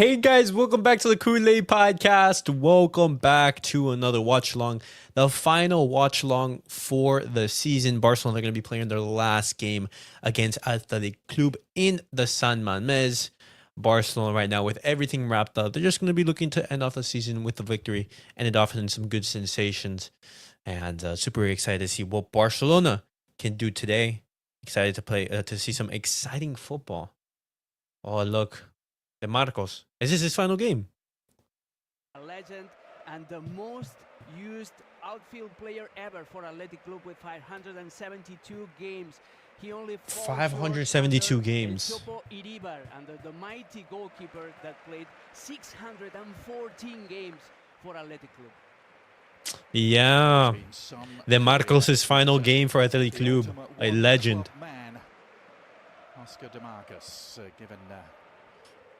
Hey guys, welcome back to the CulePodcast. Welcome back to another watch along, the final watch along for the season. Barcelona are going to be playing their last game against Athletic Club in the San Mamés. Barcelona right now with everything wrapped up. They're just going to be looking to end off the season with a victory and it offering some good sensations. And super excited to see what Barcelona can do today. Excited to play to see some exciting football. Oh look. De Marcos. Is this his final game? A legend and the most used outfield player ever for Athletic Club with 572 games. He only 572 games. Iribar, and the mighty goalkeeper that played 614 games for Athletic Club. Yeah. De Marcos' final game for Athletic Club. A legend. Oscar De Marcos given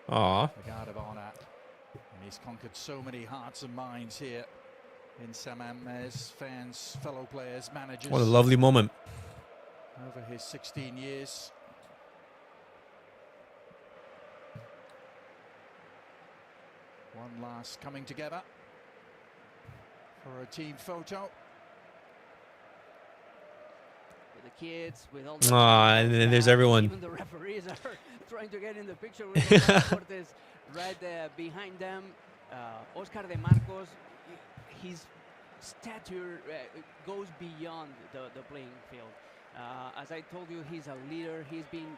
Aww. the guard of honor, and he's conquered so many hearts and minds here in San Mamés, fans, fellow players, managers. What a lovely moment. Over his 16 years. One last coming together for a team photo. With the kids, with all and then there's everyone. Even the referees are trying to get in the picture with Cortes right behind them. Oscar De Marcos, his stature goes beyond the playing field. As I told you, he's a leader. He's been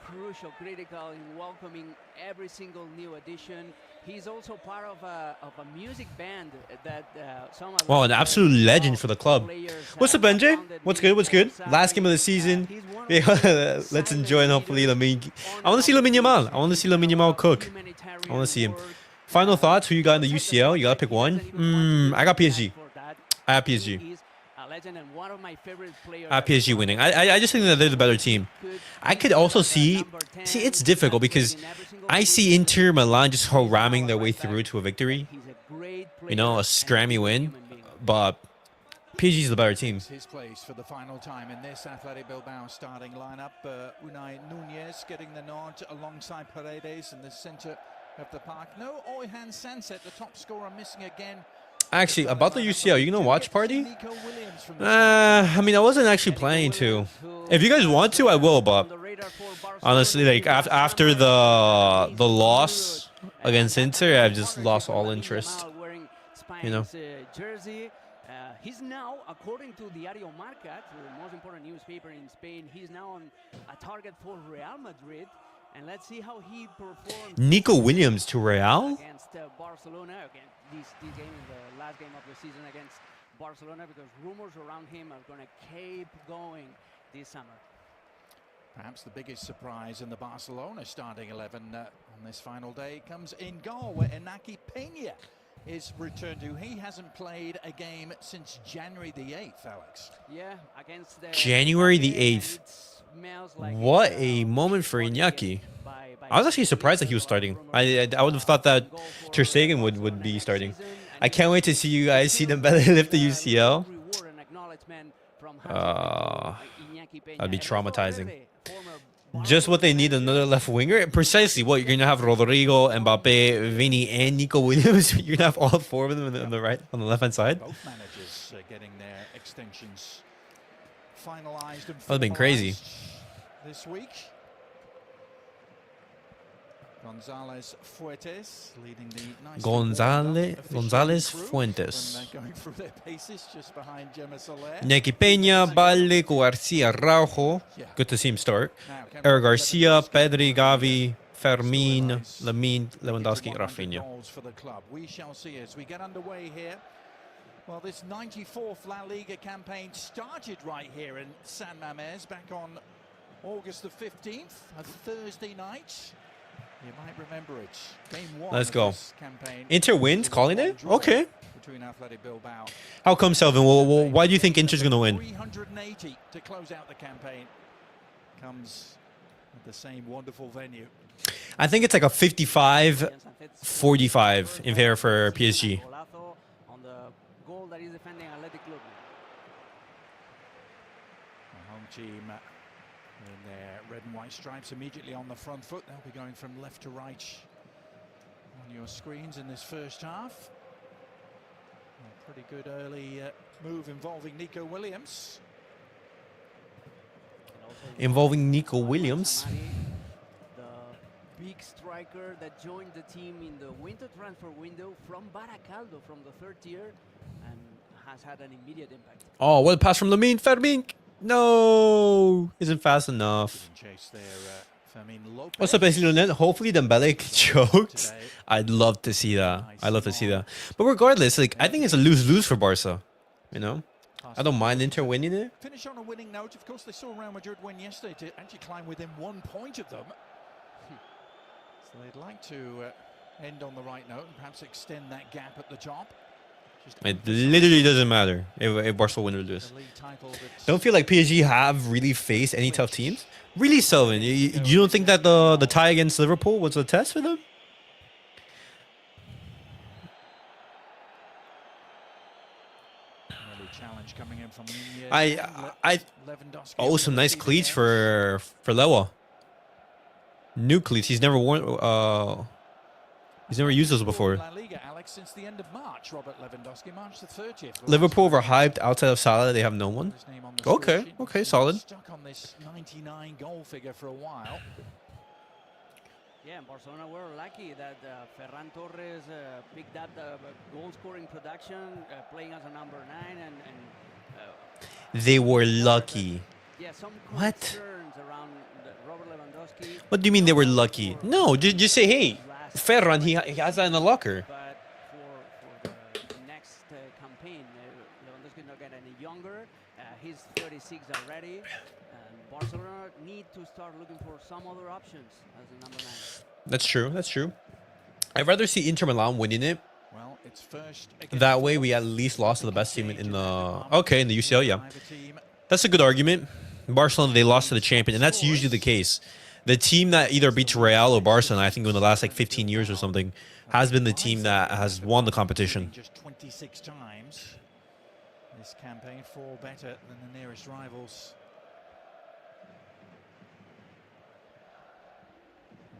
crucial, critical in welcoming every single new addition. He's also part of a music band that some. Wow, an absolute legend for the club. What's up, NJ? What's good? What's good? Last game of the season. Let's enjoy and hopefully Lamine. I want to see Lamine Yamal. I want to see Lamine Yamal cook. I want to see him. Final thoughts? Who you got in the UCL? You got to pick one. I got PSG. I have PSG. PSG winning. I just think that they're the better team. I could also see it's difficult because I see Inter Milan just ramming their way through to a victory. You know, a scrammy win. But PSG is the better team. His place for the final time in this Athletic Bilbao starting lineup. Unai Nunez getting the nod alongside Paredes in the center of the park. No Oyhan Sanset, the top scorer, missing again. Actually, about the UCL, you gonna watch party? I mean, I wasn't actually planning to. If you guys want to, I will. But honestly, like after the loss against Inter, I've just lost all interest. You know. He's now, according to Diario Marca, the most important newspaper in Spain, he's now on a target for Real Madrid. And let's see how he performs. Nico Williams to Real? Against Barcelona. Again, this game is the last game of the season against Barcelona because rumors around him are going to keep going this summer. Perhaps the biggest surprise in the Barcelona starting 11 on this final day comes in goal, where Iñaki Peña is returned to. He hasn't played a game since January the 8th, Alex. Yeah, against January the 8th. What a moment for Iñaki. I was actually surprised that he was starting. I would have thought that Ter Stegen would be starting. I can't wait to see you guys see them lift the UCL. That'd be traumatizing. Just what they need, another left winger. Precisely what you're gonna have: Rodrigo, Mbappe, Vini, and Nico Williams. You're gonna have all four of them on the right, on the left hand side. Both managers getting their extensions finalized and that would've been crazy. This week. González Fuentes leading the nice González Fuentes. Going through their paces just behind Gemma Soler. Iñaki Peña, Balde, Cubarsí, Araujo. Good to see him start. Eric Garcia, Pedri, Gavi, Fermín, Lamine, Lewandowski, Raphinha. For the club. We shall see as we get underway here. Well, this 94th La Liga campaign started right here in San Mamés back on August the 15th, a Thursday night. You might remember it. Game 1. Let's go. Campaign. Inter wins, calling it? Okay. Between Athletic Bilbao. How come, Selvin? Well, why do you think Inter's going to win? 380 to close out the campaign. Comes at the same wonderful venue. I think it's like a 55-45 in favor for PSG. On the goal that is defending Athletic Club. The home team in their red and white stripes immediately on the front foot. They'll be going from left to right your screens in this first half. A pretty good early move involving Nico Williams. Involving Nico Williams. The big striker that joined the team in the winter transfer window from Baracaldo from the third tier and has had an immediate impact. Oh, what a pass from Lamine. Fermín. No, isn't fast enough. Chase there, Fermín Lopez. What's up, Leonel? Hopefully Dembele chokes. I'd love to see that. I'd love to see that. But regardless, like, I think it's a lose-lose for Barca. You know? I don't mind Inter winning it. Finish on a winning note. Of course, they saw Real Madrid win yesterday to actually climb within 1 point of them. So they'd like to end on the right note and perhaps extend that gap at the top. It literally doesn't matter if Barcelona wins. Don't feel like PSG have really faced any tough teams. Really, Selvin, you don't think that the tie against Liverpool was a test for them? Challenge coming in from oh, some nice cleats for Lewa. New cleats. He's never worn. He's never used those before. La Liga, Alex, since the end of March, Robert Lewandowski, March the 30th. Liverpool overhyped. Outside of Salah, they have no one. Okay, okay, solid. Stuck on this 99 goal figure for a while. Yeah, and Barcelona were lucky that Ferran Torres picked up the goal-scoring production, playing as a number 9, and they were lucky. yeah, some What? concerns around Robert Lewandowski. What do you mean they were lucky? No, just say, hey, Ferran, he has that in the locker. But for the next campaign, Lewandowski is not getting any younger. He's 36 already. And Barcelona need to start looking for some other options as a number 9. That's true. That's true. I'd rather see Inter Milan winning it. Well, it's first That way, we at least lost to the best team in the in the UCL. Yeah, that's a good argument. Barcelona, they lost to the champion, and that's usually the case. The team that either beats Real or Barcelona, I think in the last like 15 years or something, has been the team that has won the competition. Just 26 times this campaign, 4 better than the nearest rivals.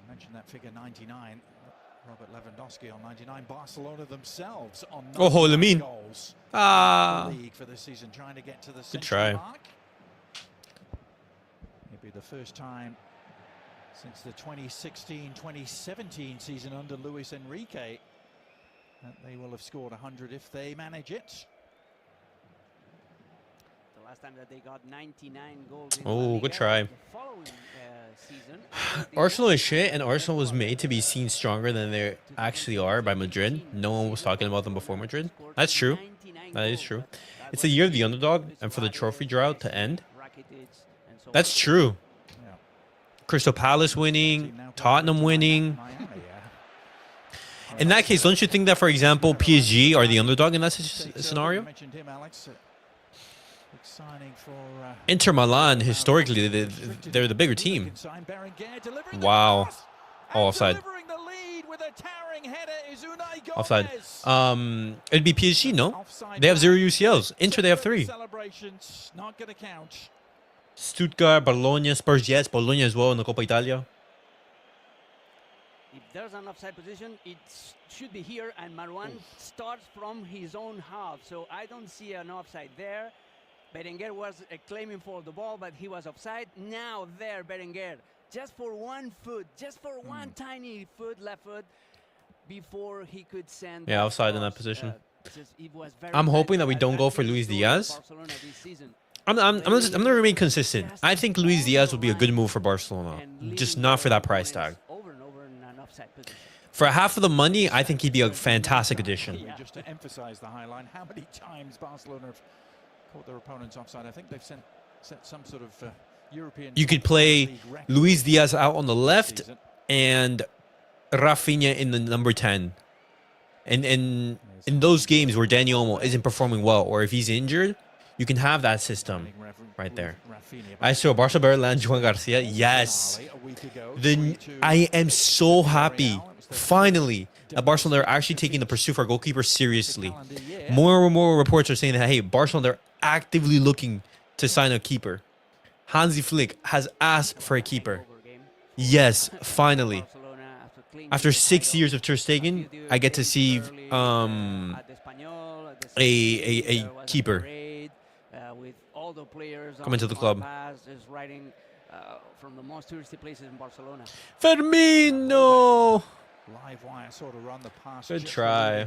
I mentioned that figure 99. Robert Lewandowski on 99. Barcelona themselves on 99 Lamine. goals. Ah, League for this season, trying to get to the good try. mark. It'll be the first time since the 2016-2017 season under Luis Enrique that they will have scored 100 if they manage it. The last time that they got 99 goals in Oh, La good Liga, try. the following season, Arsenal is shit, and Arsenal was made to be seen stronger than they actually are by Madrid. No one was talking about them before Madrid. That's true. That is true. It's the year of the underdog, and for the trophy drought to end. That's true. Crystal Palace winning, Tottenham winning. In that case, don't you think that, for example, PSG are the underdog in that scenario? Inter Milan, historically, they're the bigger team. Wow. Oh, offside. Offside. It'd be PSG, no? They have 0 UCLs. Inter, they have 3. Stuttgart, Bologna, Spurs, yes. Bologna as well in the Coppa Italia. If there's an offside position, it should be here, and Marwan starts from his own half. So I don't see an offside there. Berenguer was claiming for the ball, but he was offside. Now there, Berenguer, just for 1 foot, just for one tiny foot, left foot, before he could send. Yeah, offside in that position. I'm hoping that we don't go for Luis Diaz. I'm gonna remain consistent. I think Luis Diaz will be a good move for Barcelona, just not for that price tag. For half of the money, I think he'd be a fantastic addition. Just to emphasize the high line, how many times Barcelona have caught their opponents offside? I think they've set some sort of European. You could play Luis Diaz out on the left and Raphinha in the number 10. And in those games where Dani Olmo isn't performing well, or if he's injured, you can have that system right there. I saw Barca Berlin, Juan Garcia. Yes. I am so happy, finally, that Barcelona are actually taking the pursuit for a goalkeeper seriously. More and more reports are saying that, hey, Barcelona, they're actively looking to sign a keeper. Hansi Flick has asked for a keeper. Yes, finally. After 6 years of Ter Stegen, I get to see a keeper come into the club. From the most touristy places in Barcelona. Fermín, no. Live wire sort of run the pass. Good try.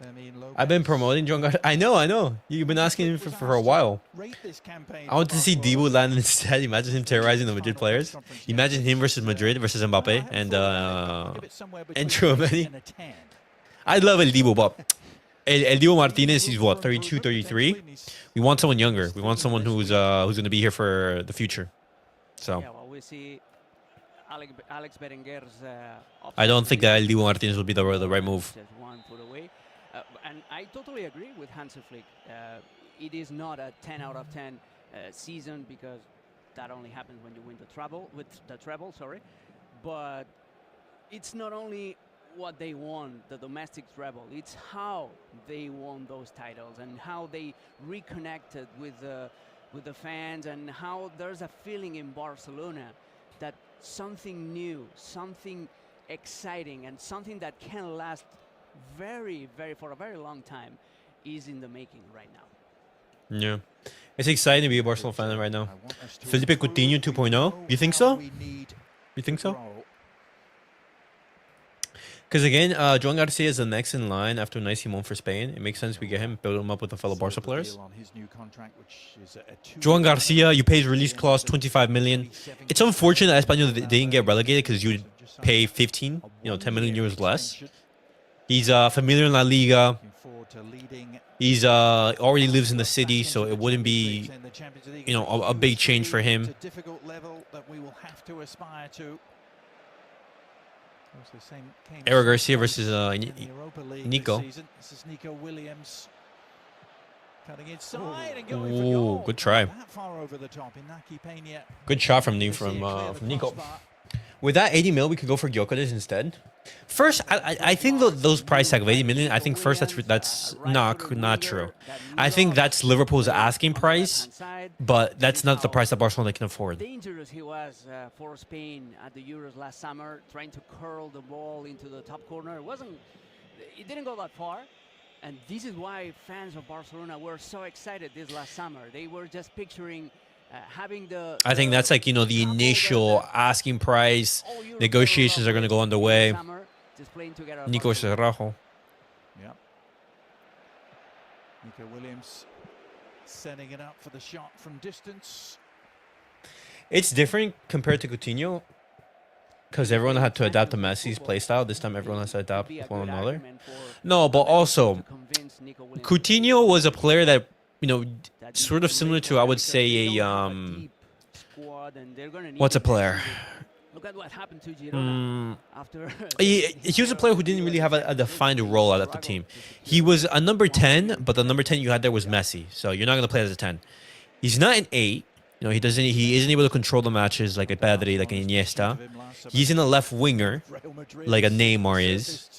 Fermín Lopez. I've been promoting John Garcia. I know. You've been asking him for a while. I want to see Dibu land instead. Imagine him terrorizing the Madrid players. Imagine him versus Madrid versus Mbappe and Tchouaméni. I love El Dibu, but El Dibu Martinez, he's what, 32, 33? We want someone younger. We want someone who's going to be here for the future. So Yeah, well, we see Alex Berenguer's I don't think that El Dibu Martinez will be the right move. just 1 foot away. And I totally agree with Hansi Flick. It is not a 10 out of 10 season because that only happens when you win the treble, sorry. But it's not only what they won, the domestic treble, it's how they won those titles and how they reconnected with the fans and how there's a feeling in Barcelona that something new, something exciting, and something that can last for a very long time is in the making right now. Yeah. It's exciting to be a Barcelona fan right now. Felipe Coutinho 2.0. You think so? You think so? Because again, Joan Garcia is the next in line after Nice Simon for Spain. It makes sense we get him, build him up with the fellow Barca players. Joan Garcia, you pay his release clause 25 million. It's unfortunate that Espanyol didn't get relegated because you would pay 15, 10 million euros less. He's familiar in La Liga. He's already lives in the city, so it wouldn't be, a big change for him. Eric Garcia versus Nico. Ooh, good try. Good shot from Nico. With that 80 mil, we could go for Gyökeres instead. First, I think those price tag of 80 million, I think first that's not true. I think that's Liverpool's asking price, but that's not the price that Barcelona can afford. Dangerous he was for Spain at the Euros last summer, trying to curl the ball into the top corner. It didn't go that far, and this is why fans of Barcelona were so excited this last summer. They were just picturing I think that's like, the initial asking price. Negotiations are going to go underway. Nico versus Araujo. Yeah. Nico Williams setting it up for the shot from distance. It's different compared to Coutinho because everyone had to adapt to Messi's playstyle. This time everyone has to adapt with one another. No, but also Coutinho was a player that sort of similar to, I would say, what's a player? Look at what happened to Girona after he was a player who didn't really have a defined role at the team. He was a number 10, but the number 10 you had there was Messi, so you're not going to play as a 10. He's not an 8. He isn't able to control the matches like a Pedri, like an Iniesta. He's in a left winger, like a Neymar is.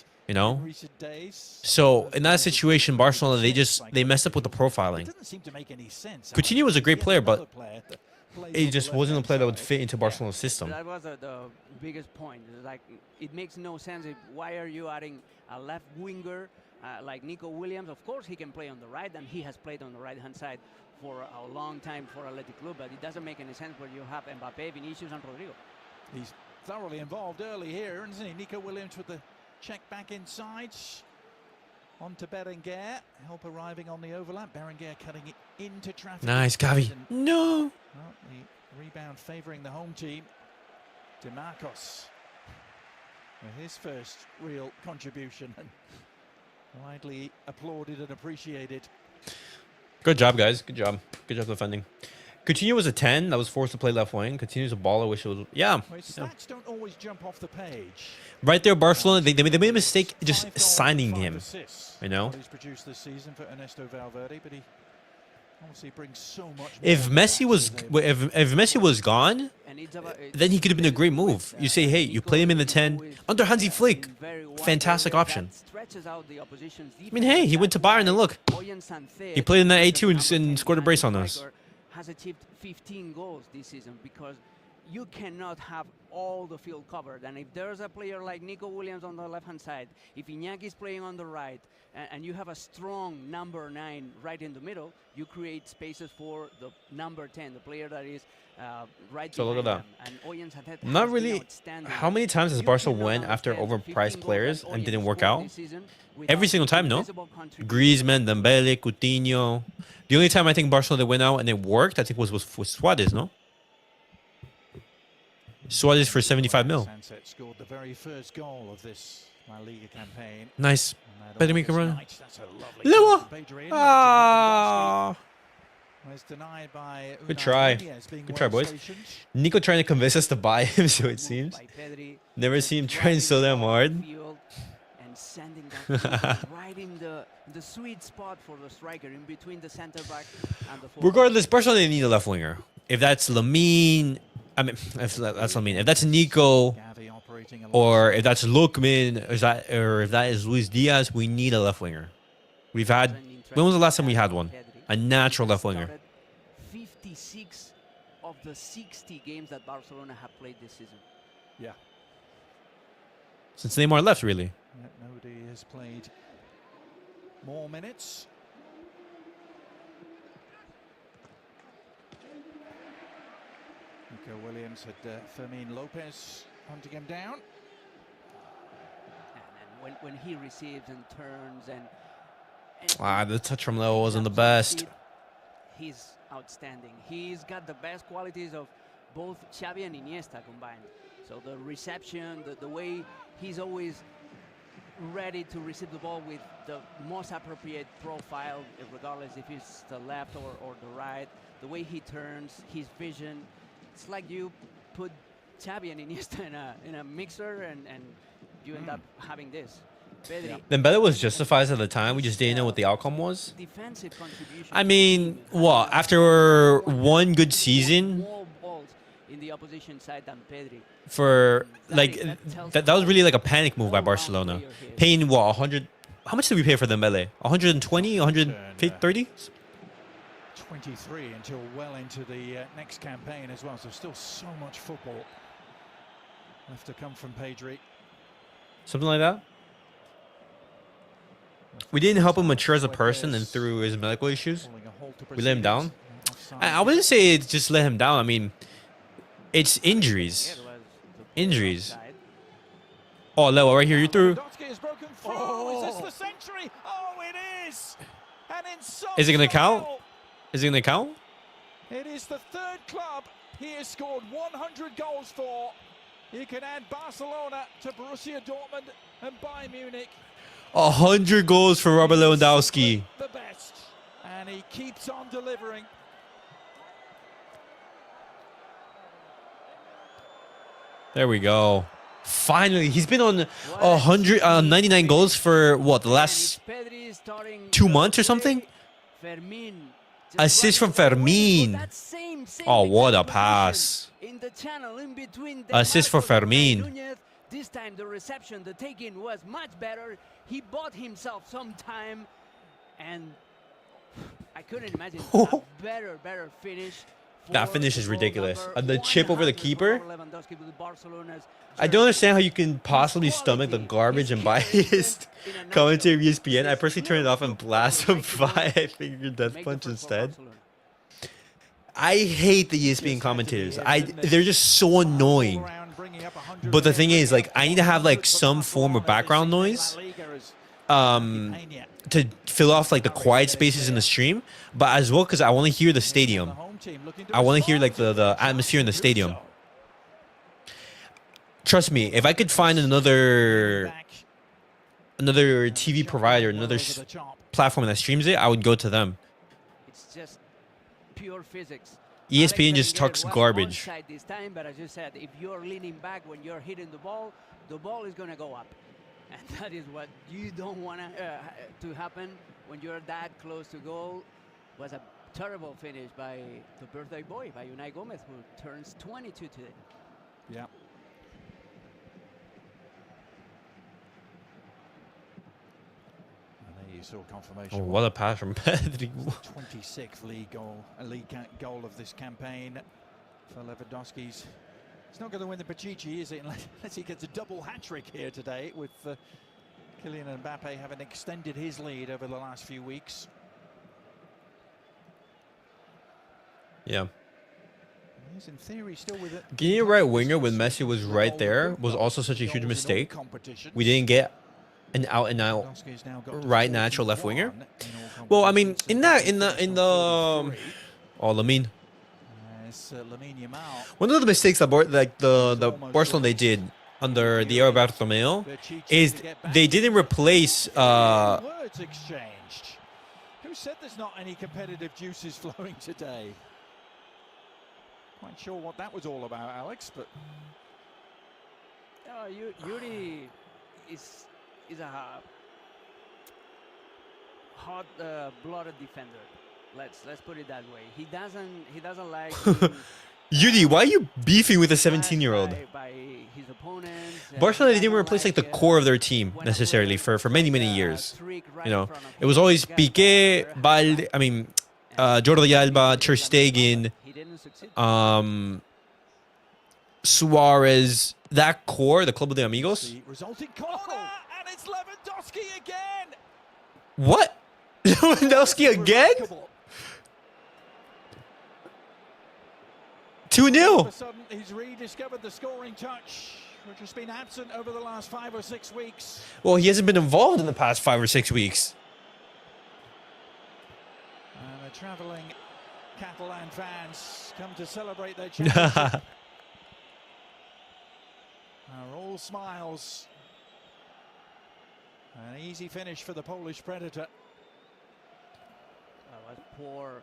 So in that situation, Barcelona they messed up with the profiling. Coutinho was a great player, but it just wasn't a player that would fit into Barcelona's system. That was the biggest point. Like, it makes no sense. Why are you adding a left winger like Nico Williams? Of course, he can play on the right, and he has played on the right-hand side for a long time for Athletic Club, but it doesn't make any sense where you have Mbappe, Vinicius, and Rodrigo. He's thoroughly involved early here, isn't he? Nico Williams with the check back inside. On to Berenguer. Help arriving on the overlap. Berenguer cutting it into traffic. Nice, Gavi. No. Well, the rebound favouring the home team. DeMarcos with his first real contribution and widely applauded and appreciated. Good job, guys. Good job. Good job defending. Coutinho was a 10 that was forced to play left wing. Coutinho's a baller. Wish it was. Yeah. Well, stats don't always jump off the page. Right there, Barcelona. They made a mistake just signing him. He's produced this season for Ernesto Valverde, but he obviously brings so much. If Messi was gone, then he could have been a great move. You say, hey, you play him in the 10 under Hansi Flick. Fantastic option. I mean, hey, he went to Bayern and look, he played in that A2 and scored a brace on us. Has achieved 15 goals this season because you cannot have all the field covered. And if there's a player like Nico Williams on the left-hand side, if Iñaki is playing on the right, and you have a strong number 9 right in the middle, you create spaces for the number 10, the player that is right So look at behind that. them. And Oyen's has Not been really. outstanding. How many times has You Barca cannot went after understand the overpriced 15 goals players that and Oyen didn't work scored out? this season Every without single time, no? visible contribution. Griezmann, Dembele, Coutinho. The only time I think Barcelona went out and it worked, I think was Suarez, no? Suarez for 75 mil. Sunset scored the very first goal of this La Liga campaign. Nice. Better make a run. That's a lovely Lewa! pass from Pedri in there to Ah. Lewandowski. Was denied by Good Unai try. Peña, being Good try, boys. well-stationed. Nico trying to convince us to buy him, so it seems. By Pedri, Never seen him trying so damn hard. field and sending that right in the sweet spot for the striker, in between the center back and the fullback. Regardless, Barcelona need a left winger. If that's Lamine, I mean, if that's Lamine, if that's Nico, Gavi operating or if that's Lukman, or if that is Luis Diaz, we need a left winger. We've had. When was the last time we had one? A natural left winger. 56 of the 60 games that Barcelona have played this season. Yeah. Since Neymar left, really. Yeah, nobody has played more minutes. Nico Williams had Fermín Lopez hunting him down. And when he receives and turns and The touch from Leo wasn't the best. he's outstanding. He's got the best qualities of both Xavi and Iniesta combined. So the reception, the way he's always ready to receive the ball with the most appropriate profile, regardless if it's the left or the right. The way he turns, his vision. It's like you put Xavi and Iniesta in a mixer and you end up having this. Pedri. Dembele was justified at the time. We just didn't know what the outcome was. Defensive contribution. I mean, what? After one good season, More balls in the opposition side than Pedri. for like that was really like a panic move by Barcelona. Paying what 100? How much did we pay for Dembele? 120, 130? 23 until well into the next campaign as well. So still so much football left to come from Pedri. Something like that. We didn't help him mature as a person, and through his medical issues, we let him down. I wouldn't say it's just let him down. I mean, it's injuries. Injuries. Oh, Leo, right here, you through. Lewandowski has broken through. Is this the century? Oh, it is. And in some Is it gonna count? style, Is it gonna count? It is the third club he has scored 100 goals for. He can add Barcelona to Borussia Dortmund and Bayern Munich. 100 goals for Robert Lewandowski. The best. And he keeps on delivering. There we go. Finally, he's been on 99 goals for what, the last 2 months or something? Assist from Fermín. Oh, what a pass. Assist for Fermín. This time the reception, the take-in was much better. He bought himself some time, and I couldn't imagine a better finish. That finish is ridiculous. The chip over the keeper. I don't understand how you can possibly stomach the garbage and biased commentary ESPN. I personally turn it off and blast him 5 finger death punch instead. I hate the ESPN commentators. They're just so annoying. But the thing is, like, I need to have like some form of background noise to fill off like the quiet spaces in the stream, but as well because I want to hear the stadium. I want to hear like the atmosphere in the stadium. Trust me, if I could find another TV provider, another platform that streams it, I would go to them. It's just pure physics. ESPN just talks garbage. This time, but as you said, if you're leaning back when you're hitting the ball is going to go up. And that is what you don't want to happen when you're that close to goal. Was a terrible finish by the birthday boy, by Unai Gomez, who turns 22 today. Yeah. You saw confirmation. Oh, what a pass from Pedri. 26th league goal of this campaign for Lewandowski's He's not going to win the Pichichi, is it? Unless he gets a double hat-trick here today, with Kylian Mbappe having extended his lead over the last few weeks. Yeah. He's in theory still with it. Getting a right winger when Messi was right there was also such a huge mistake. We didn't get an out-and-out right natural left winger. Well, I mean, in the Lamine. Lamine Yamal. One of the mistakes that the Barcelona they did under the era Bartomeu is they didn't replace Words exchanged. Who said there's not any competitive juices flowing today? Quite sure what that was all about, Alex, but Yuri is a hot-blooded defender. Let's put it that way. He doesn't like Yuri, why are you beefing with a 17-year-old? by his opponents. Barcelona they didn't replace like the core of their team necessarily for many years. You know, it was always Piqué, Balde, Jordi Alba, Ter Stegen, Suarez. That core, the Club de Amigos. the resulting corner, and it's Lewandowski again. What? Lewandowski again? 2-0. All of a sudden, he's rediscovered the scoring touch, which has been absent over the last 5 or 6 weeks. Well, he hasn't been involved in the past 5 or 6 weeks. And the travelling Catalan fans come to celebrate their championship. Are all smiles. An easy finish for the Polish Predator. Poor.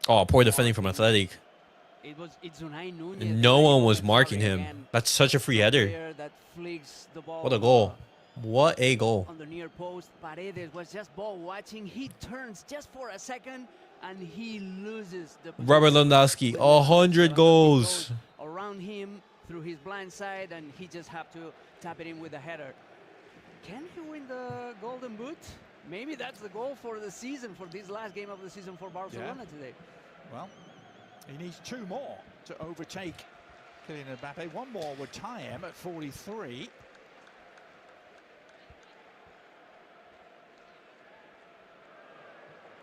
Oh, poor defending from Athletic. No one was marking him. That's such a free header. What a goal. What a goal. On the near post, Paredes was just ball watching. He turns just for a second and he loses the position. Robert Lewandowski, 100 goals. Around him through his blind side, and he just have to tap it in with a header. Can he win the Golden Boot? Maybe that's the goal for the season, for this last game of the season for Barcelona today. Well, he needs 2 more to overtake Kylian Mbappe. 1 more would tie him at 43.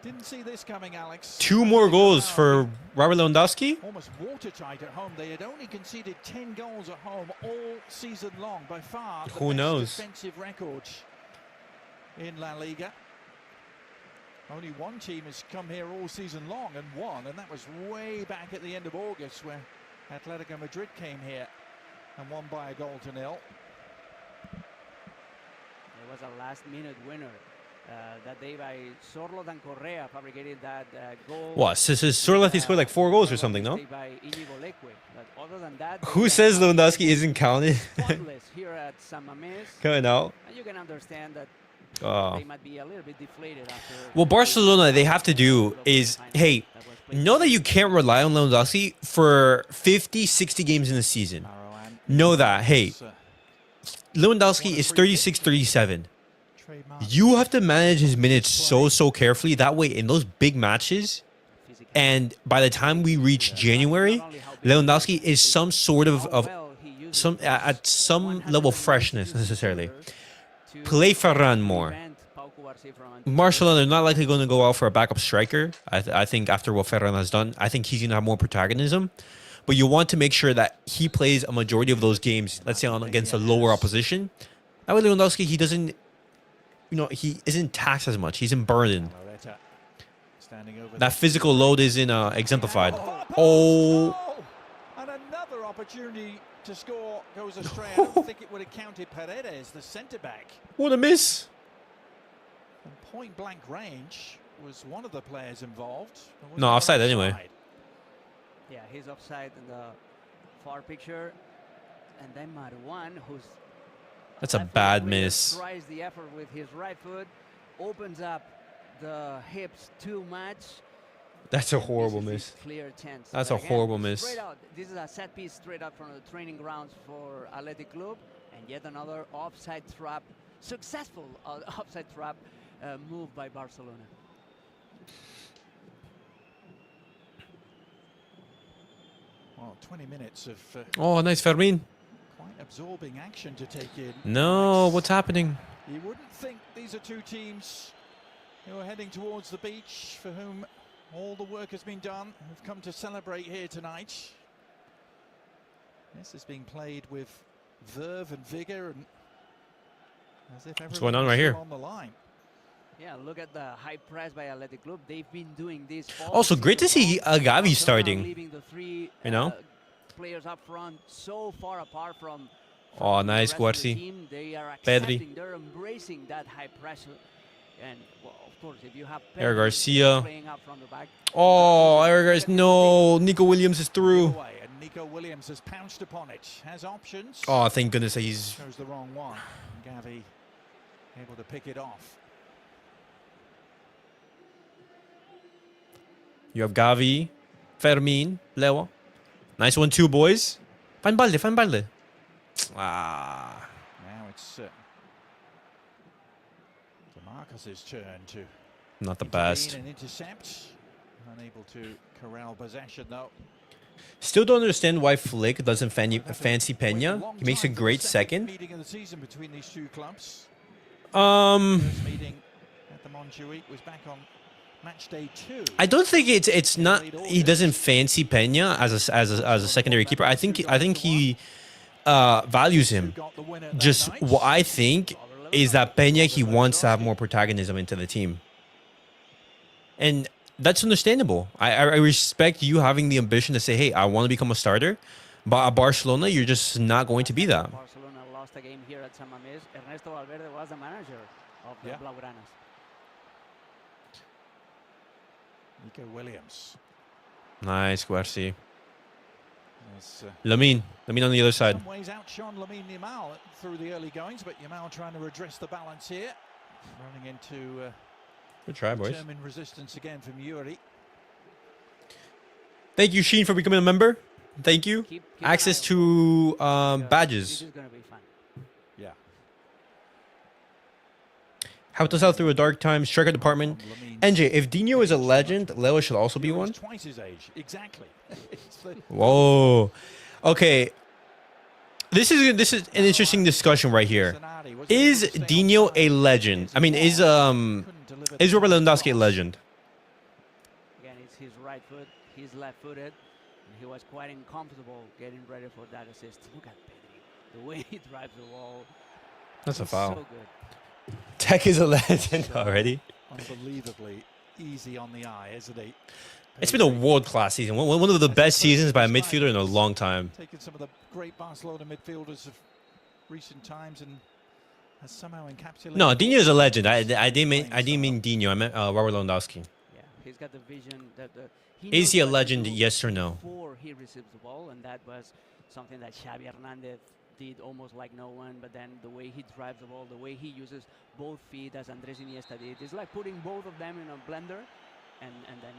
Didn't see this coming, Alex. 2 more goals for Robert Lewandowski. Almost watertight at home. They had only conceded 10 goals at home all season long. By far, the Who knows? defensive record in La Liga. Only one team has come here all season long and won, and that was way back at the end of August, where Atletico Madrid came here and won by a goal to 0. It was a last-minute winner. That day by Sorloth and Correa fabricated that goal. What? Sorloth he scored like 4 goals or something, no? By but other than that, Who says Lewandowski isn't counted? here at San Mamés. Coming out. And you can understand that they might be a little bit deflated after. What Barcelona they have to do is, hey, know that you can't rely on Lewandowski for 50, 60 games in the season. Know that, hey, Lewandowski is 36, 37. You have to manage his minutes so carefully. That way, in those big matches, and by the time we reach January, Lewandowski is some sort of at some level freshness necessarily. Play Ferran more. Barcelona are not likely going to go out for a backup striker. I think after what Ferran has done, I think he's going to have more protagonism. But you want to make sure that he plays a majority of those games, let's say against a lower opposition. That way, Lewandowski, he doesn't. He isn't taxed as much. He's in burden. That physical load isn't exemplified. Oh. And another opportunity to score goes astray. I don't think it would have counted Paredes, the centre-back. What a miss. And point-blank range was one of the players involved. No, offside anyway. Yeah, he's offside in the far picture. And then Marwan, who's... That's a bad miss. Tries the effort with his right foot, opens up the hips too much. That's a horrible miss. Clear chance. That's a horrible miss. Straight out. This is a set piece straight out from the training grounds for Athletic Club, and yet another offside trap, successful offside trap move by Barcelona. Well, 20 minutes of Oh, nice Fermín. quite absorbing action to take in. No, Nice. what's happening? You wouldn't think these are two teams who are heading towards the beach, for whom all the work has been done, who've come to celebrate here tonight. This is being played with verve and vigor, and as if What's going on everyone right is here? on the line. Yeah, look at the high press by Athletic Club. They've been doing this. Also, great to see Gavi Barcelona starting. leaving the three, You know? players up front so far apart from. Oh, the nice, rest of the Cubarsí. team. They are Pedri. accepting, they're embracing that high pressure. And well, of course, if you have Eric Pedri Garcia. playing up from the back. Oh, Eric Garcia. No, Nico Williams is through. Away, and Nico Williams has pounced upon it. Has options. Oh, thank goodness that he's... Chose the wrong one. Gavi able to pick it off. You have Gavi, Fermín, Lewa. Nice one, too, boys. Find Balde, find Balde. Ah. Now it's DeMarcus's turn to Not the intervene best. and intercept. Unable to corral possession though. Still don't understand why Flick doesn't fancy Wait Peña. long He makes a time for the great second. meeting of the season between these two clubs. First meeting at the Montjuic was back on match day 2. I don't think it's not he doesn't fancy Peña as a secondary keeper. I think he values him. Got the winner that Just night. what I think is that Peña, he wants to have more protagonism into the team, and that's understandable. I respect you having the ambition to say, hey, I want to become a starter, but at Barcelona, you're just not going to be that. Barcelona lost a game here at San Mamés. Ernesto Valverde was the manager of the Yeah. Blaugranas. Nico Williams. Nice, Cubarsí. Has, Lamine on the other side. some ways outshone Lamine Yamal through the early goings, but Yamal trying to redress the balance here. Running into Good try, boys. determined resistance again from Yuri. Thank you, Sheen, for becoming a member. Thank you. Keep Access an eye on to because badges. This is going to be fun. Yeah. Helped us out through a dark time. Striker department. NJ, if Dino is a legend, Leo should also be one. Twice his age, exactly. It's the- Whoa. Okay. This is an interesting discussion right here. Is Dino a legend? I mean, is Robert Lewandowski a legend? Again, it's his right foot. He's left-footed. And he was quite uncomfortable getting ready for that assist. Look at Pedri. The way he drives the wall. That's a He's foul. So good. Tech is a legend already. Unbelievably easy on the eye, isn't he? It's been a world-class season. One of the best seasons by a midfielder in a long time. Taken some of the great Barcelona midfielders of recent times and has somehow encapsulated. No, Dino is a legend. I didn't mean Dino. I meant Robert Lewandowski. Yeah, he's got the vision that Is knows he a what to legend? do Yes or no? Before he receives the ball, and that was something that Xavi Hernandez did almost like no one. But then the way he drives the ball, the way he uses both feet, as Andres Iniesta did, it's like putting both of them in a blender, and then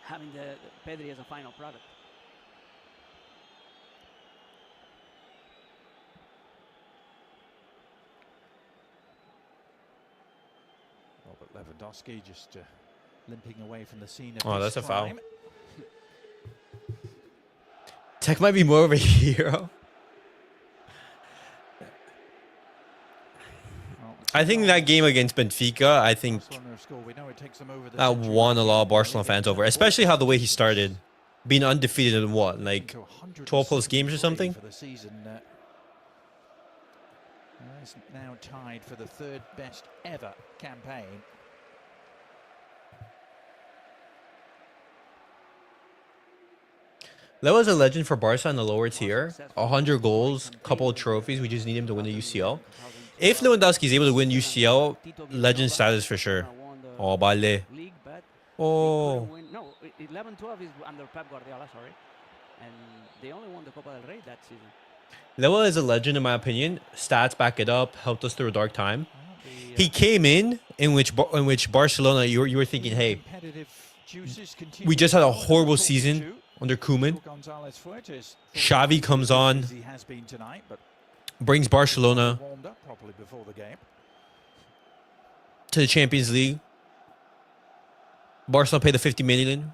having the Pedri as a final product. Robert Lewandowski just limping away from the scene. Oh, this that's a foul. time. Tech might be more of a hero. Well, I think that game against Benfica, I think Barcelona have scored. We know it takes them over the that century. won a lot of Barcelona fans over, especially how the way he started, being undefeated in what, like Into 100 12 plus games or something? for the season. Is now tied for the third best ever campaign. Leo is a legend for Barca in the lower tier. 100 goals, couple of trophies. We just need him to win the UCL. If Lewandowski is able to win UCL, legend status for sure. Oh, Balde. League, but Oh. no, 11-12 is under Pep Guardiola, sorry, and they only won the Copa del Rey that season. Leo is a legend in my opinion. Stats back it up. Helped us through a dark time. He came in which Barcelona you were thinking, hey, we just had a horrible season under Koeman. Xavi comes on, brings Barcelona to the Champions League. Barcelona paid the 50 million.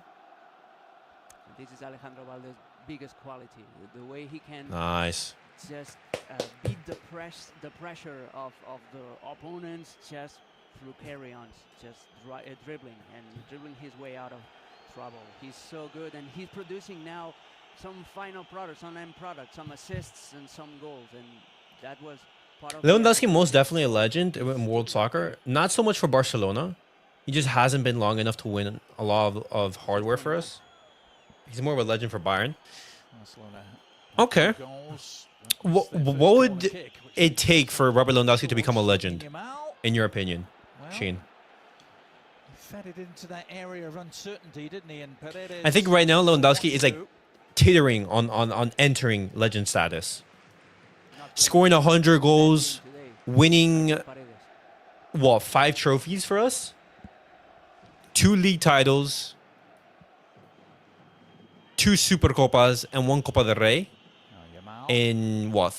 This is Alejandro Balde's biggest quality. The way he can Nice. just beat the pressure of the opponents just through carry-ons, just dribbling his way out of trouble. He's so good, and he's producing now some final products, some end products, some assists and some goals, and that was part of Lewandowski most definitely a legend in world soccer. Not so much for Barcelona. He just hasn't been long enough to win a lot of hardware for us. He's more of a legend for Bayern. Okay. What would it take for Robert Lewandowski to become a legend, in your opinion, Shane? Fed it into that area of uncertainty, didn't he? And I think right now Lewandowski is like teetering on entering legend status. Scoring 100 goals, winning, what, 5 trophies for us? 2 league titles, 2 Super Copas, and 1 Copa del Rey in, what,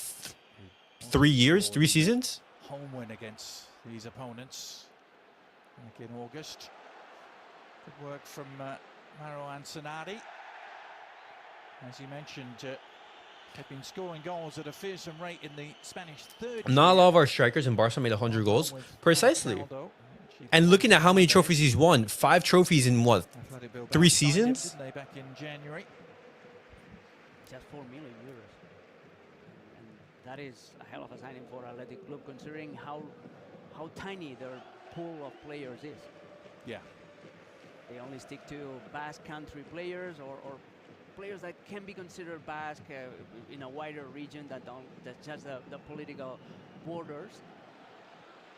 3 years, 3 seasons? Home win against these opponents back in August. Good work from Marouane Sanadi. As you mentioned, they've been scoring goals at a fearsome rate in the Spanish third. Not a lot of our strikers in Barca made 100 goals. Precisely. And looking at how many trophies he's won, 5 trophies in what, 3 seasons? Back in January. Just 4 million euros. And that is a hell of a signing for Athletic Club, considering how tiny their pool of players is. Yeah. They only stick to Basque country players or players that can be considered Basque in a wider region that's just the political borders.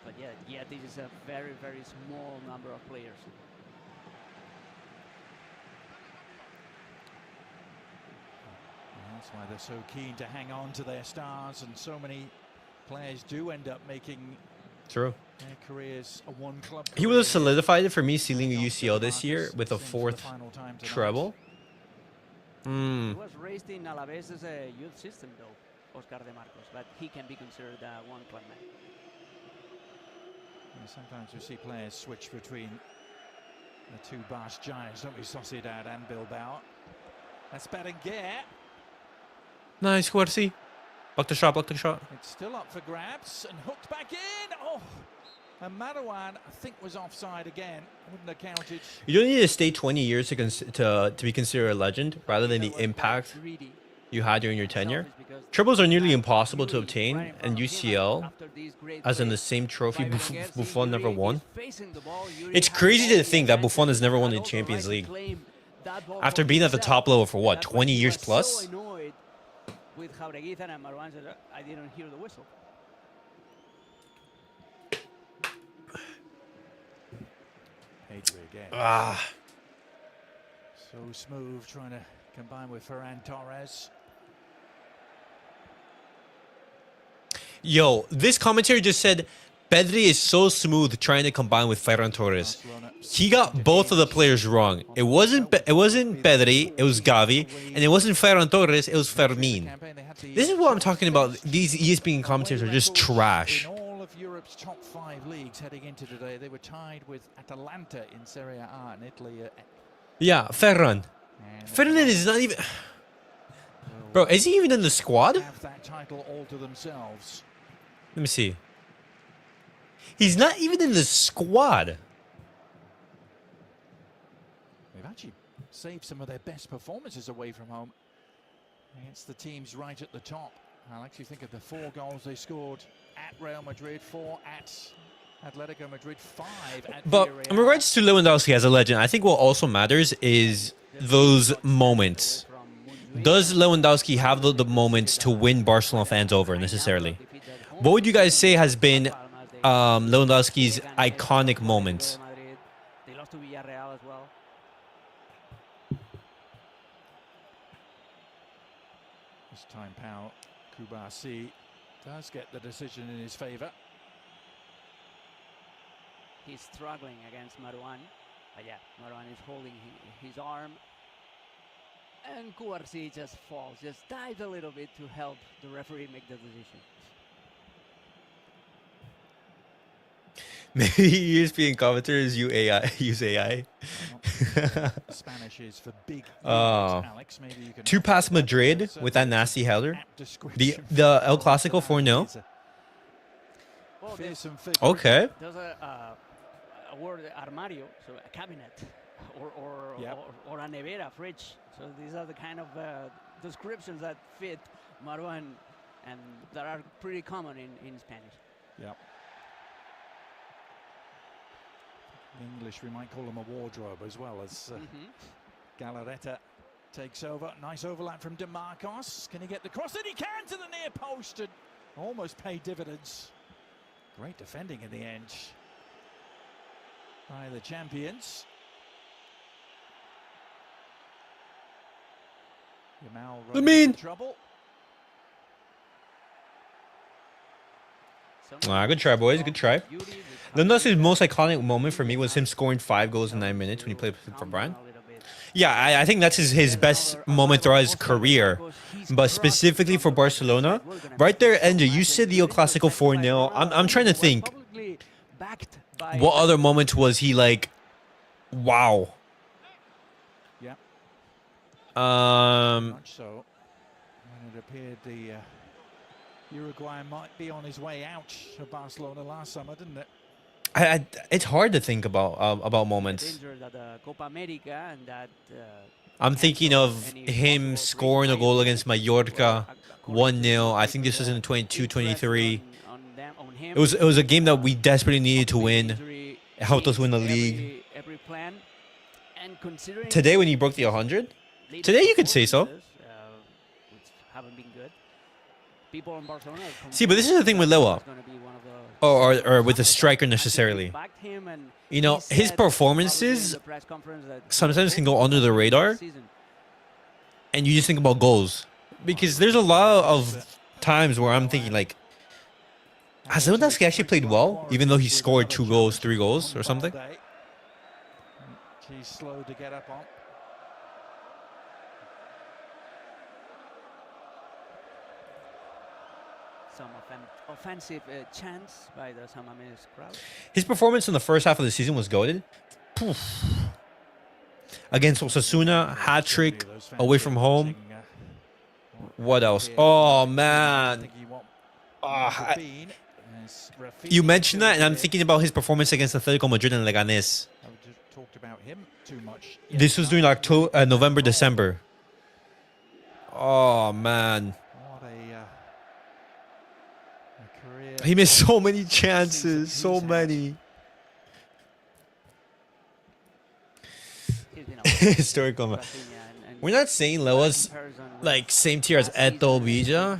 But yeah, this is a very, very small number of players. That's why they're so keen to hang on to their stars, and so many players do end up making True. their careers a one-club He would have solidified it for me, sealing a UCL this year with a 4th treble. He was raised in Alaves' youth system, though, Oscar de Marcos, but he can be considered a one-club man. Sometimes we see players switch between the 2 Basque giants, don't we? Sociedad and Bilbao. That's Berenguer. Nice, Cubarsí. Block the shot, block the shot. It's still up for grabs and hooked back in. Oh, and Marouane, I think, was offside again. Wouldn't have counted. You don't need to stay 20 years to be considered a legend, rather than the impact you had during your tenure. Triples are nearly impossible to obtain, and UCL, as in the same trophy Buffon never won. It's crazy to think that Buffon has never won the Champions League. After being at the top level for what, 20 years plus? With Jaureguizar and Marouane said, I didn't hear the whistle. Pedri again. So smooth, trying to combine with Ferran Torres. Yo, this commentary just said Pedri is so smooth trying to combine with Ferran Torres. He got both of the players wrong. It wasn't Pedri, it was Gavi, and it wasn't Ferran Torres, it was Fermín. This is what I'm talking about. These ESPN commentators are just trash. In all of Europe's top 5 leagues heading into today, they were tied with Atalanta in Serie A in Italy. Yeah, Ferran. Ferran is not even... Bro, is he even in the squad? Have that title all to themselves. Let me see. He's not even in the squad. They've actually saved some of their best performances away from home against the teams right at the top. I'll actually think of the 4 goals they scored at Real Madrid, 4 at Atletico Madrid, 5 at But Villarreal. in regards to Lewandowski as a legend, I think what also matters is those moments. Does Lewandowski have the moments to win Barcelona fans over necessarily? What would you guys say has been Lewandowski's iconic moments? They lost to Villarreal as well. This time, Pau Cubarsí does get the decision in his favour. He's struggling against Marouane. But yeah, Marouane is holding his arm. And Cubarsí just falls, just dives a little bit to help the referee make the decision. Maybe ESPN commentators use AI. Spanish is for big. Alex, maybe you can 2 past Madrid with that nasty header. The El Clasico 4-0. Okay. There's a word, armario, so a cabinet, or a nevera, fridge. So these are the kind of descriptions that fit Marwan, and that are pretty common in Spanish. Yeah. In English, we might call them a wardrobe as well, as Galarreta takes over. Nice overlap from DeMarcos. Can he get the cross? And he can to the near post and almost pay dividends. Great defending in the end by the champions. Yamal Lamine. trouble. Good try, boys. Good try. Lewandowski's most iconic moment for me was him scoring 5 goals in 9 minutes when he played for Brian. Yeah, I think that's his best moment throughout his career. But specifically for Barcelona, right there, Enja, you said the El Clasico 4-0. I'm trying to think. What other moment was he like, wow? Yeah. Much so. When it appeared the Uruguayan might be on his way out of Barcelona last summer, didn't it? It's hard to think about moments. I'm thinking of him scoring a goal against Mallorca, 1-0. I think this was in 22-23. It was a game that we desperately needed to win. It helped us win the league. Today, when he broke the 100, today you could say so. See, but this is the thing with Lewa, or with a striker necessarily. You know, his performances sometimes can go under the radar, and you just think about goals. Because there's a lot of times where I'm thinking, like, has Lewandowski actually played well, even though he scored 2 goals, 3 goals, or something? He's slow to get up on. Some offensive chance by the San Mamés crowd. His performance in the first half of the season was goated. Against Osasuna, hat-trick, away from home. What else? Oh, man. You mentioned that, and I'm thinking about his performance against Atletico Madrid and Leganés. Talked about him too much. This was during November, December. Oh, man. What a career. He missed so many chances, so many. Historical, man. We're not saying Lewa's like same tier as Eto Bija.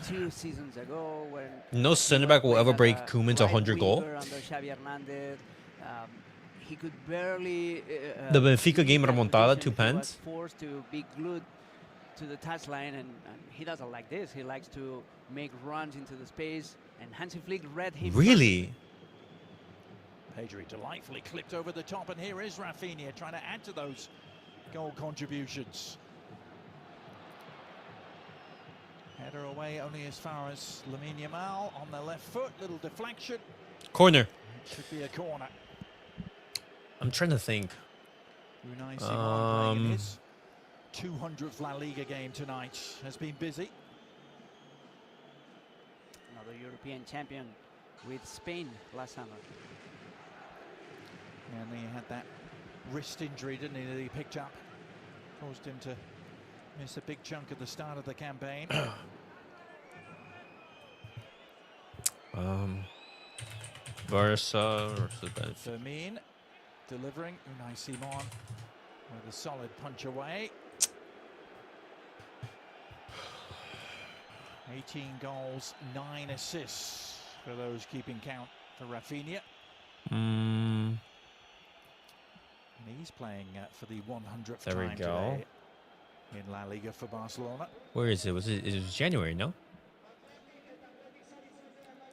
No center back will ever break Koeman's 100 goal. He could barely. The Benfica game remontada, 2 pens. Forced to be glued to the touchline, and he doesn't like this. He likes to make runs into the space, and Hansi Flick read him. Really? Pedri delightfully clipped over the top, and here is Raphinha trying to add to those goal contributions. Header away only as far as Lamine Yamal on the left foot. Little deflection. Corner. It should be a corner. I'm trying to think. Unai Simon playing in his 200th La Liga game tonight. Has been busy. Another European champion with Spain last summer. And he had that wrist injury, didn't he, that he picked up. Caused him to miss a big chunk at the start of the campaign. Barça versus Benfica. Fermín delivering. Unai Simon with a solid punch away. 18 goals, 9 assists for those keeping count for Raphinha. And he's playing for the 100th There we time go. today in La Liga for Barcelona. Where is it? It was January, no?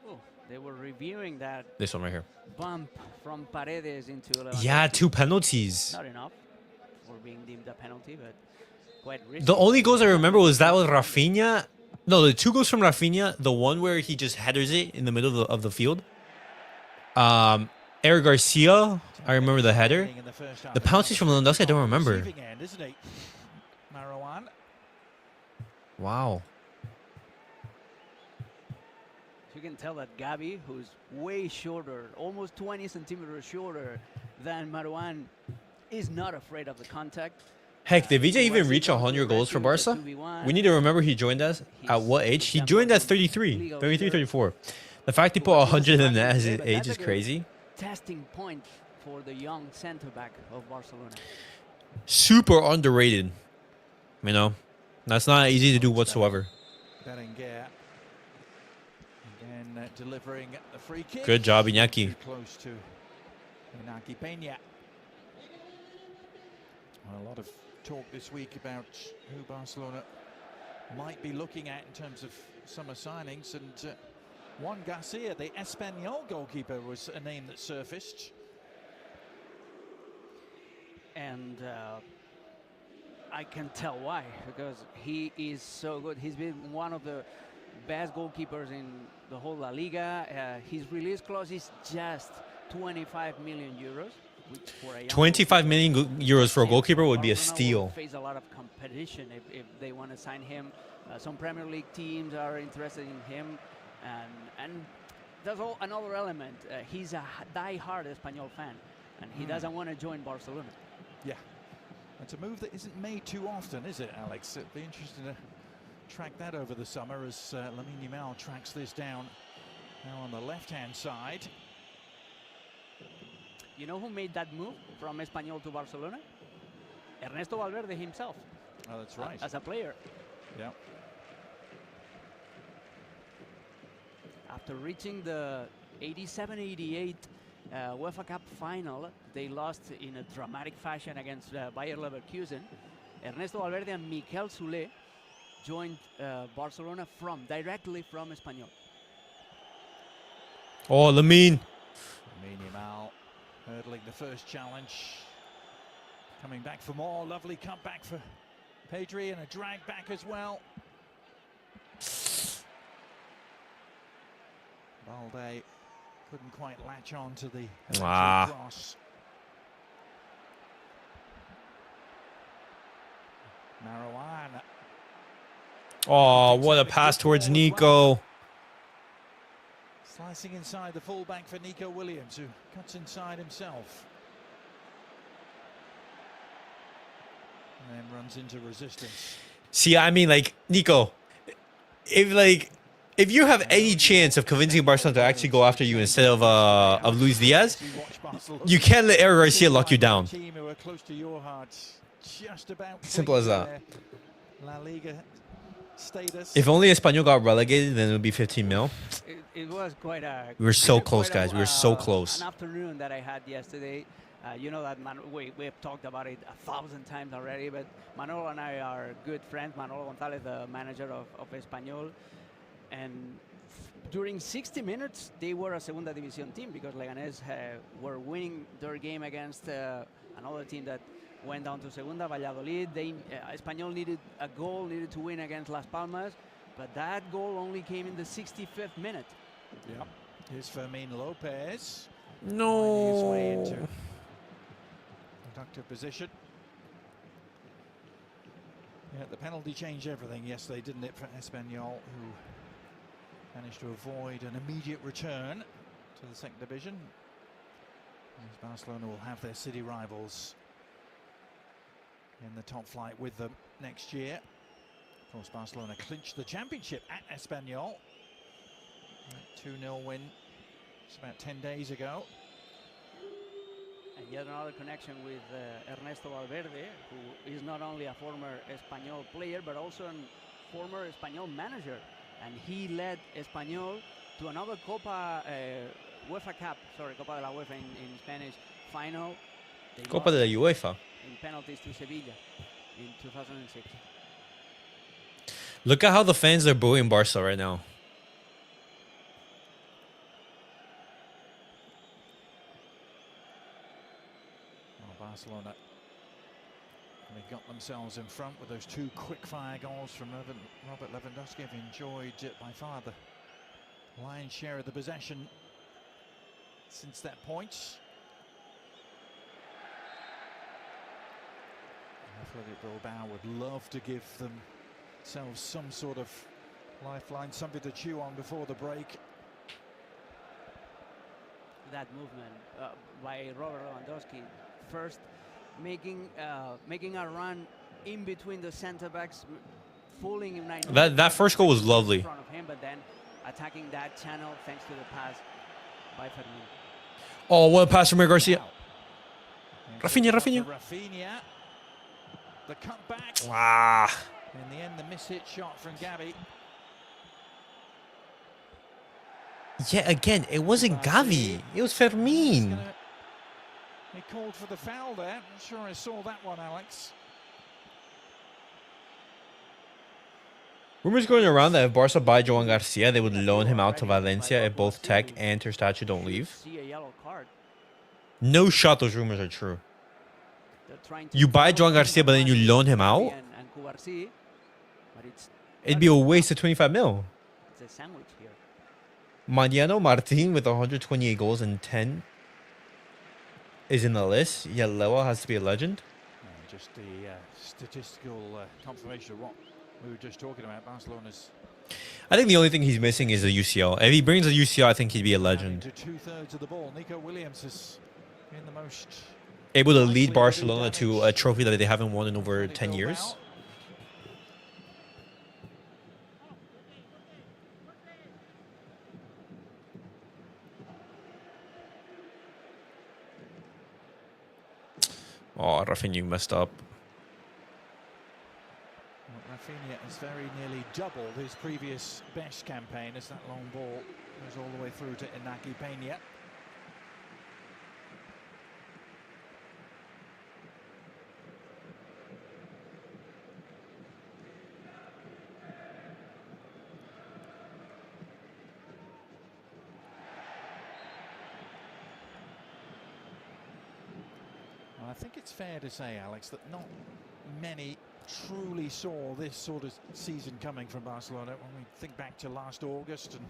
Oh, they were reviewing that This one right here. bump from Paredes into Lewandowski. Yeah, 2 penalties. Not enough for being deemed a penalty, but quite risky. The only goals I remember was that with Raphinha. No, the 2 goals from Raphinha. The one where he just headers it in the middle of the field. And Eric Garcia, I remember the header. The penalties from Lewandowski, I don't remember. Wow. You can tell that Gavi, who's way shorter, almost 20 centimeters shorter than Marouane, is not afraid of the contact. Heck, did Vijay even reach 100 goals for Barca? We need to remember he joined us at what age? He joined at 33, 34. The fact he put 100 in that at his age is crazy. Testing point for the young center back of Barcelona. Super underrated. You know, that's not easy to do whatsoever. Again, delivering a free kick. Good job, Iñaki. Close to Iñaki Peña. Well, a lot of talk this week about who Barcelona might be looking at in terms of summer signings, and Juan Garcia, the Espanyol goalkeeper, was a name that surfaced. And I can tell why, because he is so good. He's been one of the best goalkeepers in the whole La Liga. His release clause is just 25 million euros. 25 million euros for a goalkeeper would be a steal. Face a lot of competition if they want to sign him. Some Premier League teams are interested in him, and there's another element. He's a die-hard Espanyol fan, and he doesn't want to join Barcelona. Yeah, it's a move that isn't made too often, is it, Alex? It'd be interesting to track that over the summer as Lamine Yamal tracks this down now on the left-hand side. You know who made that move from Espanyol to Barcelona? Ernesto Valverde himself. Oh, that's right. As a player. Yeah. After reaching the 87-88 UEFA Cup final, they lost in a dramatic fashion against Bayer Leverkusen. Ernesto Valverde and Miquel Soler joined Barcelona directly from Espanyol. Oh, Lamine. Lamine Yamal hurdling the first challenge. Coming back for more. Lovely cutback for Pedri and a drag back as well. Balde couldn't quite latch on to the cross. Marouane. Oh, what a pass towards Nico. Slicing inside the fullback for Nico Williams, who cuts inside himself. And then runs into resistance. See, I mean, like, Nico, if you have any chance of convincing Barcelona to actually go after you instead of Luis Diaz, you can't let Eric Garcia lock you down. Simple as that. La Liga status. If only Espanyol got relegated, then it would be 15 mil. It was quite a... We were so close, guys. We were so close. An afternoon that I had yesterday. You know that we have talked about it 1,000 times already, but Manolo and I are good friends. Manolo González, the manager of Espanyol. And during 60 minutes, they were a Segunda División team because Leganés were winning their game against another team that went down to Segunda, Valladolid. Espanyol needed a goal, needed to win against Las Palmas, but that goal only came in the 65th minute. Yep. Here's Fermín Lopez. No. His way into productive position. Yeah, the penalty changed everything yesterday, didn't it, for Espanyol, who managed to avoid an immediate return to the second division. As Barcelona will have their city rivals in the top flight with them next year. Of course, Barcelona clinched the championship at Espanyol. 2-0 win just about 10 days ago. And yet another connection with Ernesto Valverde, who is not only a former Espanyol player, but also a former Espanyol manager. And he led Espanyol to another Copa UEFA Cup, Copa de la UEFA in Spanish, final. Copa de la UEFA. In penalties to Sevilla in 2006. Look at how the fans are booing Barca right now. Well, Barcelona, they got themselves in front with those two quick-fire goals from Robert Lewandowski. Have enjoyed by far the lion's share of the possession since that point. Athletic Bilbao would love to give themselves some sort of lifeline, something to chew on before the break. That movement by Robert Lewandowski, first making a run in between the centre backs, fooling him. That first goal was lovely. In front of him, but then attacking that channel thanks to the pass by Fermín. Oh, what a pass from Garcia. Raphinha. Raphinha. The cutback. Ah. In the end, the miss-hit shot from Gavi. Yeah, again, it wasn't Gavi. It was Fermín. He called for the foul there. I'm sure I saw that one, Alex. Rumors going around that if Barca buy Joan Garcia, they would loan him out to Valencia if both Tech and Ter Statu don't leave. See a yellow card. No shot those rumors are true. You buy Joan Garcia, but then you loan him out? And Cubarsí, but It'd be a waste of 25 mil. it's a sandwich here. Mariano Martin with 128 goals and 10 is in the list. Yeah, Lewa has to be a legend. Just the statistical confirmation of what we were just talking about. Barcelona's I think the only thing he's missing is the UCL. If he brings the UCL, I think he'd be a legend. to 2/3 of the ball. Nico Williams is in the most Able to lead Barcelona to a trophy that they haven't won in over 10 years. Oh, Raphinha, you messed up. Raphinha has very nearly doubled his previous best campaign as that long ball goes all the way through to Iñaki Peña. I think it's fair to say, Alex, that not many truly saw this sort of season coming from Barcelona. When we think back to last August and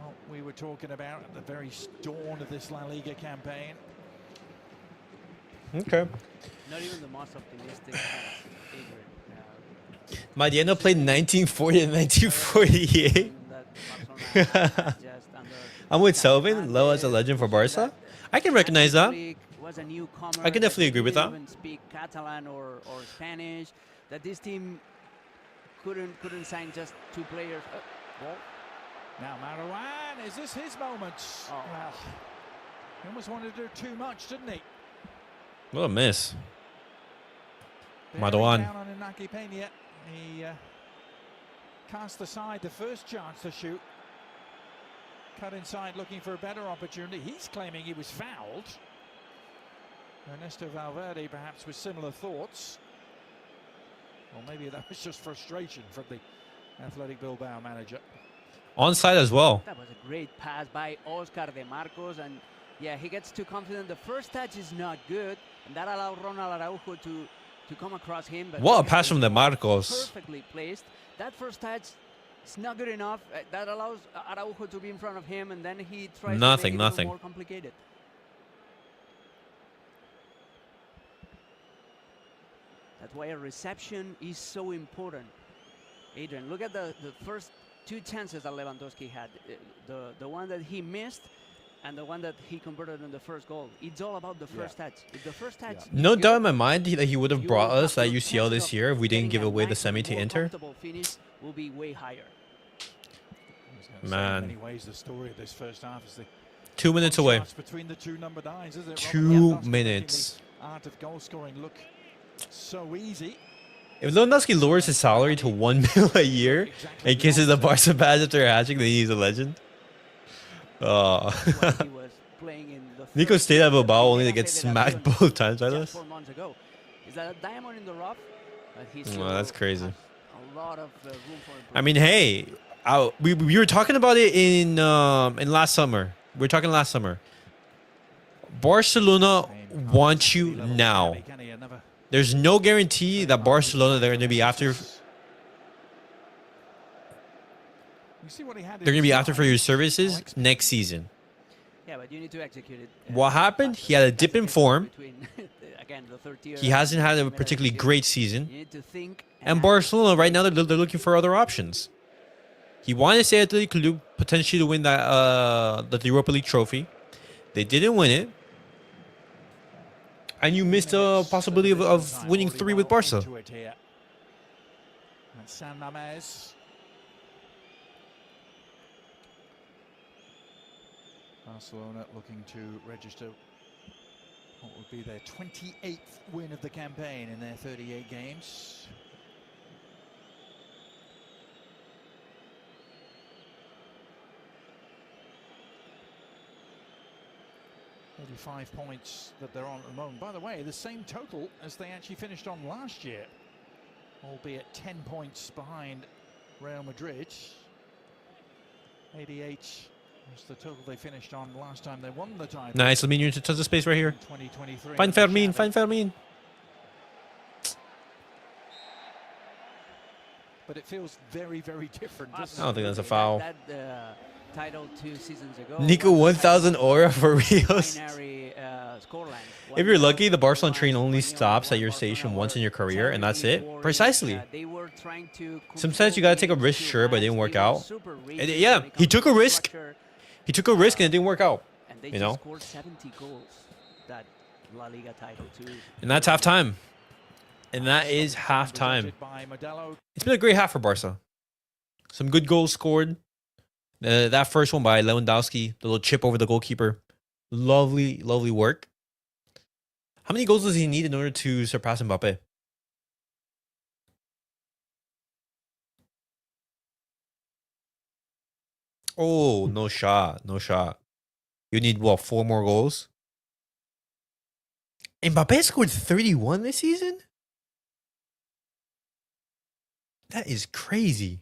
what we were talking about at the very dawn of this La Liga campaign. Okay. Not even the most optimistic fans, Adrian. Mariano played 1940 and 1948. I'm with Selvin. Low as a legend for Barca. I can recognize that. Was a newcomer. I can definitely agree with that. Even speak Catalan or Spanish. That this team couldn't sign just two players. Ball. Now Marouane, is this his moment? Oh. Well, he almost wanted to do too much, didn't he? What a miss. Bearing Marouane. down on Iñaki Peña. He cast aside the first chance to shoot. Cut inside looking for a better opportunity. He's claiming he was fouled. Ernesto Valverde perhaps with similar thoughts. Or maybe that was just frustration from the Athletic Bilbao manager. Onside as well. That was a great pass by Oscar de Marcos, and yeah, he gets too confident. The first touch is not good, and that allowed Ronald Araujo to come across him. But What a pass from de Marcos. Perfectly placed. That first touch is not good enough. That allows Araujo to be in front of him, and then he tries to make it even more complicated. That's why a reception is so important. Adrian, look at the first two chances that Lewandowski had. The one that he missed and the one that he converted in the first goal. It's all about the first touch. If the first touch... No doubt in my mind that he would have brought us that UCL this year if we didn't give away the semi to Inter. Finish will be way higher. Man. In many ways, the story of this first half is the 2 minutes away. between the two number 9s, isn't it? 2 minutes. Art of goal scoring look so easy. If Lewandowski lowers his salary to 1 mil a year and kisses the Barca badge after a hat-trick, then he's a legend. Oh. Nico stayed at Bilbao only to get smacked both times by this. 4 months ago. Is that a diamond in the rough? Oh, that's crazy. A lot of room for I mean, hey, we were talking about it in last summer. We were talking last summer. Barcelona wants you now. There's no guarantee that Barcelona they're going to be after. They're going to be after for your services next season. Yeah, but you need to execute it. What happened? He had a dip in form. Again, the third tier He hasn't had a and particularly midfield. great season. You need to think And act Barcelona, right now, quickly. they're looking for other options. He wanted to stay at the Club, potentially to win that the Europa League trophy. They didn't win it. And you missed a possibility of winning 3 with Barca. San Mamés. Barcelona looking to register what would be their 28th win of the campaign in their 38 games. Maybe 5 points that they're on at the moment. By the way, the same total as they actually finished on last year, albeit 10 points behind Real Madrid. 88 was the total they finished on last time they won the title. Nice, Lamine, you're into tons of space right here. 2023. Find Fermín, find Fermín. But it feels very, very different. I don't think that's a foul. That title 2 seasons ago. Nico, 1,000 aura for Rios. Binary, scoreline. If you're lucky, the Barcelona train only stops at your station once in your career, and that's it. Precisely. Sometimes you gotta take a risk, sure, but it didn't work out. And yeah, he took a risk. He took a risk, and it didn't work out. You know? Scored 70 goals. That La Liga title too. And that's halftime. And that is halftime. It's been a great half for Barca. Some good goals scored. That first one by Lewandowski, the little chip over the goalkeeper. Lovely, lovely work. How many goals does he need in order to surpass Mbappe? Oh, no shot. No shot. You need, what, 4 more goals? Mbappe scored 31 this season? That is crazy.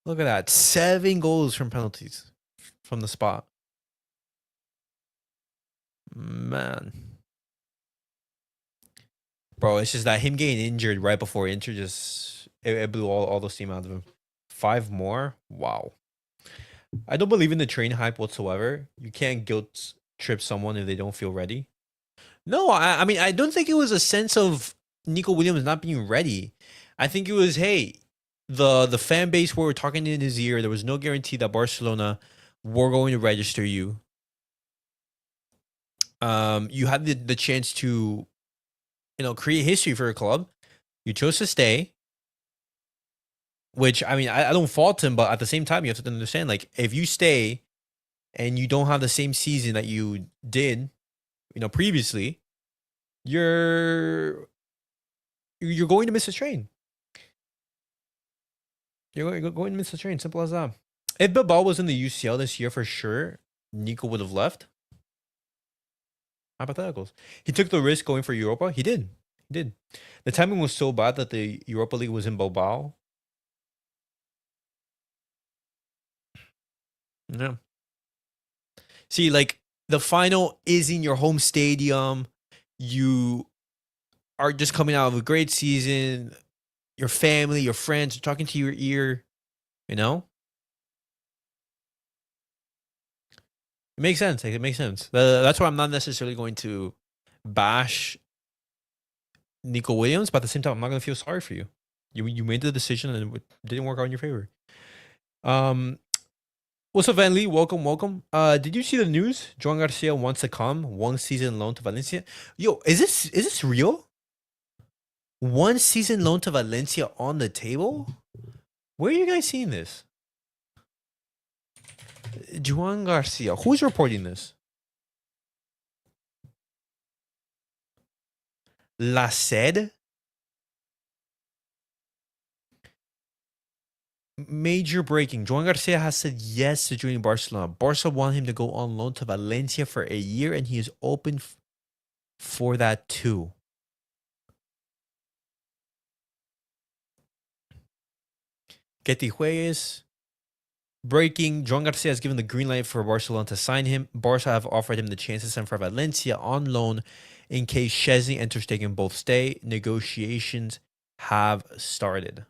Look at that. 7 goals from penalties from the spot. Man. Bro, it's just that him getting injured right before Inter just... It blew all the steam out of him. 5 more? Wow. I don't believe in the train hype whatsoever. You can't guilt trip someone if they don't feel ready. No, I mean, I don't think it was a sense of Nico Williams not being ready. I think it was, hey... The fan base were talking in his ear. There was no guarantee that Barcelona were going to register you. You had the chance to, create history for a club. You chose to stay. Which, I mean, I don't fault him, but at the same time, you have to understand, like, if you stay and you don't have the same season that you did, previously, you're going to miss a train. You're going to miss the train. Simple as that. If Bilbao was in the UCL this year for sure, Nico would have left. Hypotheticals. He took the risk going for Europa. He did. He did. The timing was so bad that the Europa League was in Bilbao. Yeah. See, like, the final is in your home stadium. You are just coming out of a great season. Your family, your friends are talking to your ear, It makes sense. It makes sense. That's why I'm not necessarily going to bash Nico Williams, but at the same time, I'm not going to feel sorry for you. You made the decision and it didn't work out in your favor. What's up, Van Lee? Welcome. Did you see the news? Joan Garcia wants to come 1 season loan to Valencia. Yo, is this real? 1 season loan to Valencia on the table? Where are you guys seeing this? Joan Garcia. Who's reporting this? La Sed? Major breaking. Joan Garcia has said yes to joining Barcelona. Barca want him to go on loan to Valencia for a year, and he is open for that too. Getty Juez. Breaking. Joan Garcia has given the green light for Barcelona to sign him. Barca have offered him the chance to sign for Valencia on loan in case Szczesny and Ter Stegen both stay. Negotiations have started.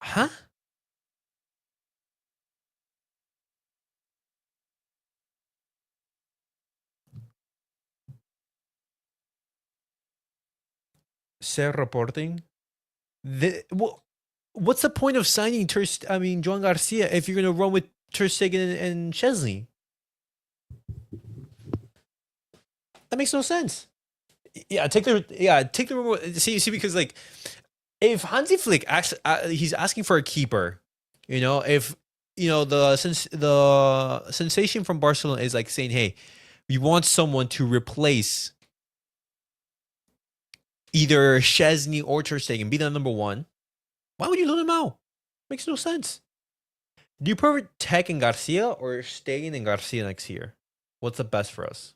Huh? Ser reporting. What's the point of signing Joan Garcia if you're gonna run with Ter Stegen and Chesney? That makes no sense. Take the remote. See, because like, if Hansi Flick actually he's asking for a keeper, if the sensation from Barcelona is like saying, hey, we want someone to replace either Chesney or Ter Stegen, be the number one. Why would you loan him out? Makes no sense. Do you prefer Tech and Garcia or Stegen and Garcia next year? What's the best for us?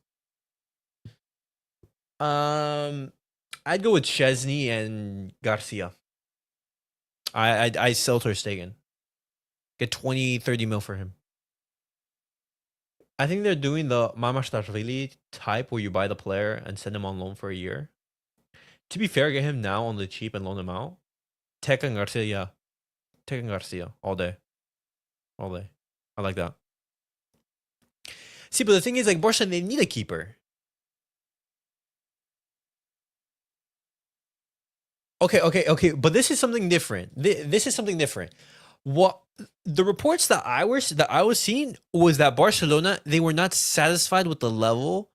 I'd go with Chesney and Garcia. I sell Ter Stegen. Get 20-30 mil for him. I think they're doing the Mamashtarvili type where you buy the player and send him on loan for a year. To be fair, get him now on the cheap and loan him out. Tech and Garcia, yeah. Tech and Garcia all day. All day. I like that. See, but the thing is, like, Barca, they need a keeper. Okay. But this is something different. This is something different. What the reports that I was seeing was that Barcelona, they were not satisfied with the level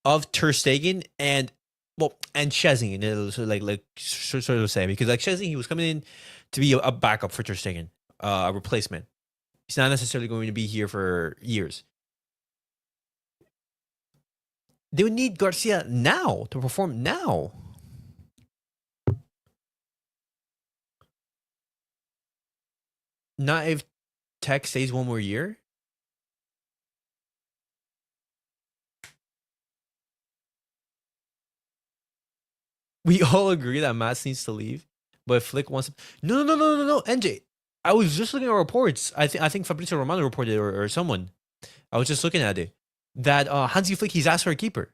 of Ter Stegen and Chesney, so sort of say, because like Chesney, he was coming in to be a backup for Ter Stegen, a replacement. He's not necessarily going to be here for years. They would need Garcia now to perform now. Not if Tech stays one more year. We all agree that Mats needs to leave, but Flick wants him. No, NJ. I was just looking at reports. I think Fabrizio Romano reported or someone. I was just looking at it. That Hansi Flick, he's asked for a keeper.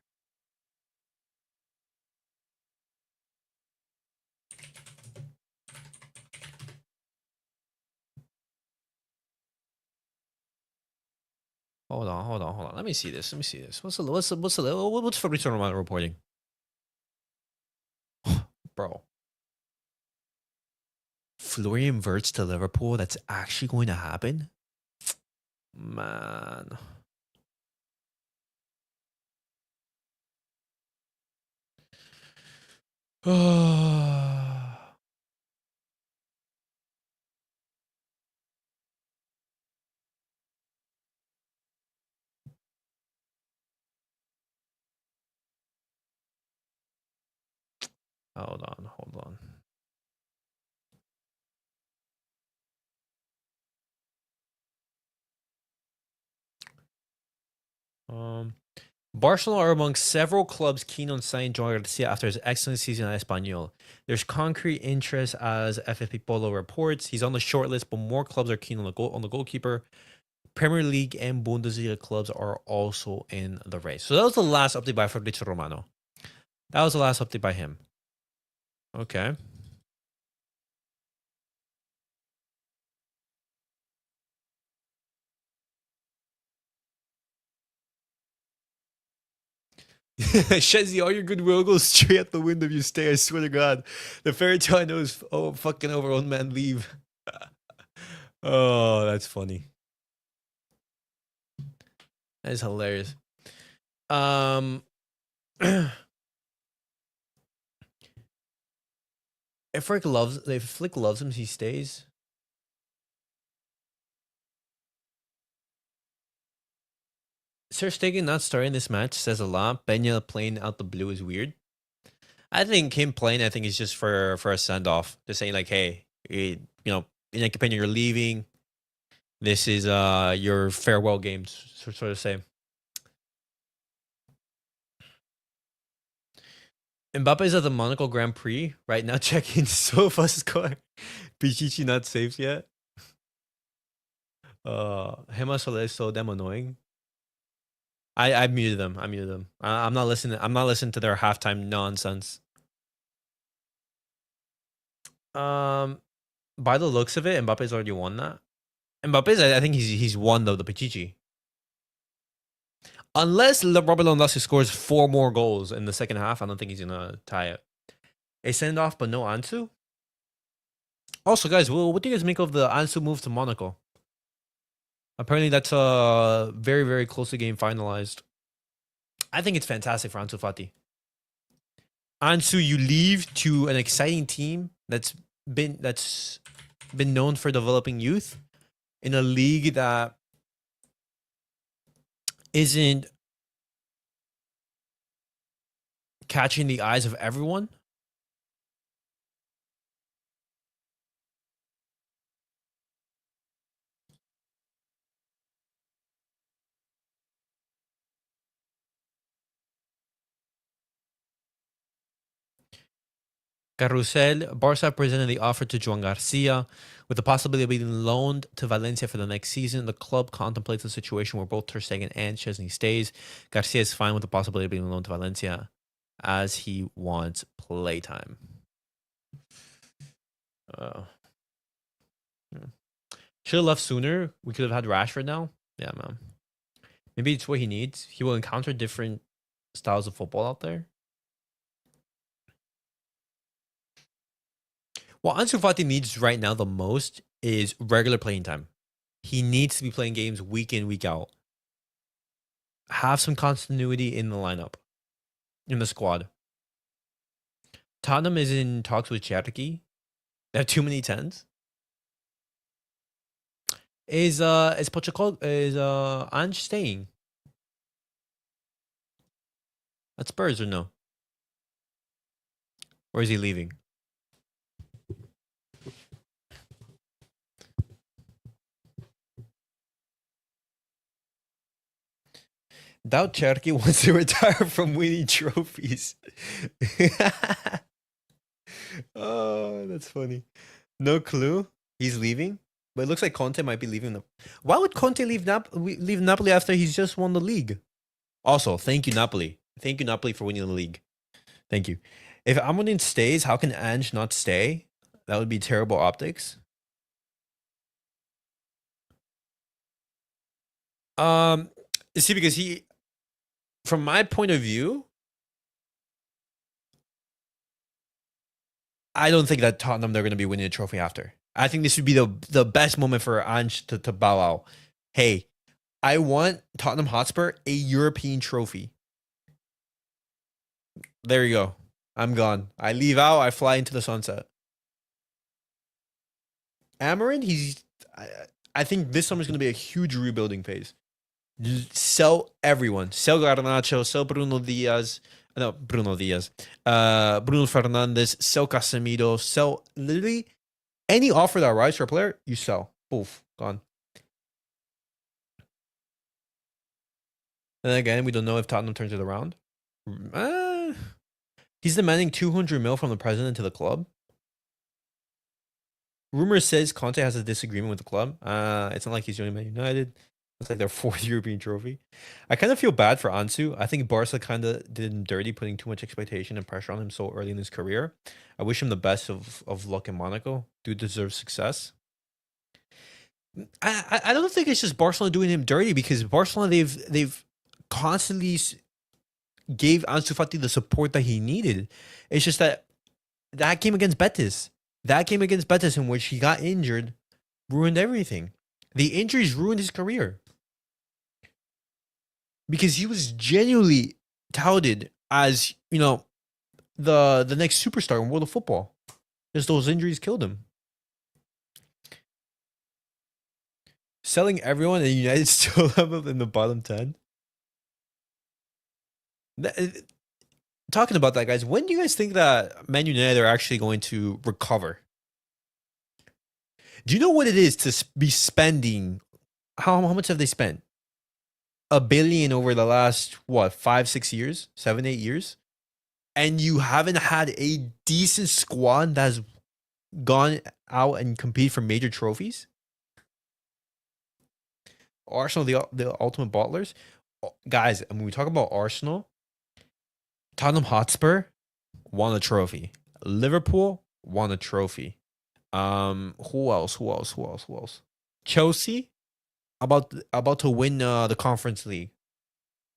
Hold on. Let me see this. What's Fabrizio Romano reporting? Bro. Florian Wirtz to Liverpool, that's actually going to happen? Man. Hold on. Barcelona are among several clubs keen on signing Joao Garcia after his excellent season at Espanyol. There's concrete interest as FFP Polo reports. He's on the short list, but more clubs are keen on the goalkeeper. Premier League and Bundesliga clubs are also in the race. So that was the last update by Fabrizio Romano. That was the last update by him. Okay. Shezzy, all your goodwill goes straight out the window if you stay. I swear to God. The fairy tale I know is fucking over old man leave. Oh, that's funny. That is hilarious. If Flick loves him, he stays. Ter Stegen not starting this match says a lot. Peña playing out the blue is weird. I think him playing, is just for a send off. Just saying like, hey, Iñaki Peña, you're leaving. This is your farewell game, sort of say. Mbappe's at the Monaco Grand Prix right now, checking Sofa's score. Pichichi not safe yet. Hema Soler is so damn annoying. I muted them. I'm not listening to their halftime nonsense. by the looks of it, Mbappe's already won that. Mbappe's, I think he's won the Pichichi. Unless Robert Lewandowski scores 4 more goals in the second half, I don't think he's gonna tie it. A send off, but no Ansu. Also, guys, what do you guys make of the Ansu move to Monaco? Apparently, that's very, very close to game finalized. I think it's fantastic for Ansu Fati. Ansu, you leave to an exciting team that's been known for developing youth in a league that isn't catching the eyes of everyone. Carrusel, Barça presented the offer to Joan Garcia with the possibility of being loaned to Valencia for the next season. The club contemplates a situation where both Ter Stegen and Chesney stays. Garcia is fine with the possibility of being loaned to Valencia as he wants playtime. Should have left sooner. We could have had Rashford now. Yeah, man. Maybe it's what he needs. He will encounter different styles of football out there. What Ansu Fati needs right now the most is regular playing time. He needs to be playing games week in, week out. Have some continuity in the lineup, in the squad. Tottenham is in talks with Cherki. They have too many 10s. Is Ange staying at Spurs or no? Or is he leaving? Doubt Cherki wants to retire from winning trophies. Oh, that's funny. No clue. He's leaving. But it looks like Conte might be leaving. Why would Conte leave Napoli after he's just won the league? Also, thank you, Napoli. Thank you, Napoli, for winning the league. Thank you. If Amorim stays, how can Ange not stay? That would be terrible optics. See, because he, from my point of view, I don't think that Tottenham, they're going to be winning a trophy after. I think this would be the best moment for Ange to bow out. Hey, I want Tottenham Hotspur a European trophy. There you go. I'm gone. I leave out. I fly into the sunset. Amorim, I think this summer is going to be a huge rebuilding phase. Sell everyone. Sell Garnacho. Sell Bruno Diaz. Bruno Fernandes. Sell Casemiro. Sell literally any offer that arrives for a player, you sell. Poof. Gone. And again, we don't know if Tottenham turns it around. He's demanding 200 mil from the president to the club. Rumor says Conte has a disagreement with the club. It's not like he's joining Man United. It's like their 4th European trophy. I kind of feel bad for Ansu. I think Barca kind of did him dirty, putting too much expectation and pressure on him so early in his career. I wish him the best of luck in Monaco. Dude deserves success. I don't think it's just Barcelona doing him dirty, because Barcelona, they've constantly gave Ansu Fati the support that he needed. It's just that game against Betis, in which he got injured, ruined everything. The injuries ruined his career, because he was genuinely touted as, the next superstar in world of football. Just those injuries killed him. Selling everyone, and United still have him in the bottom 10. Talking about that, guys, when do you guys think that Man United are actually going to recover? Do you know what it is to be spending? How much have they spent? $1 billion over the last, 5-6 years, 7-8 years, and you haven't had a decent squad that's gone out and compete for major trophies. Arsenal, the ultimate bottlers, guys. And when we talk about Arsenal, Tottenham Hotspur won a trophy. Liverpool won a trophy. Who else? Who else? Who else? Who else? Chelsea about to win the Conference League.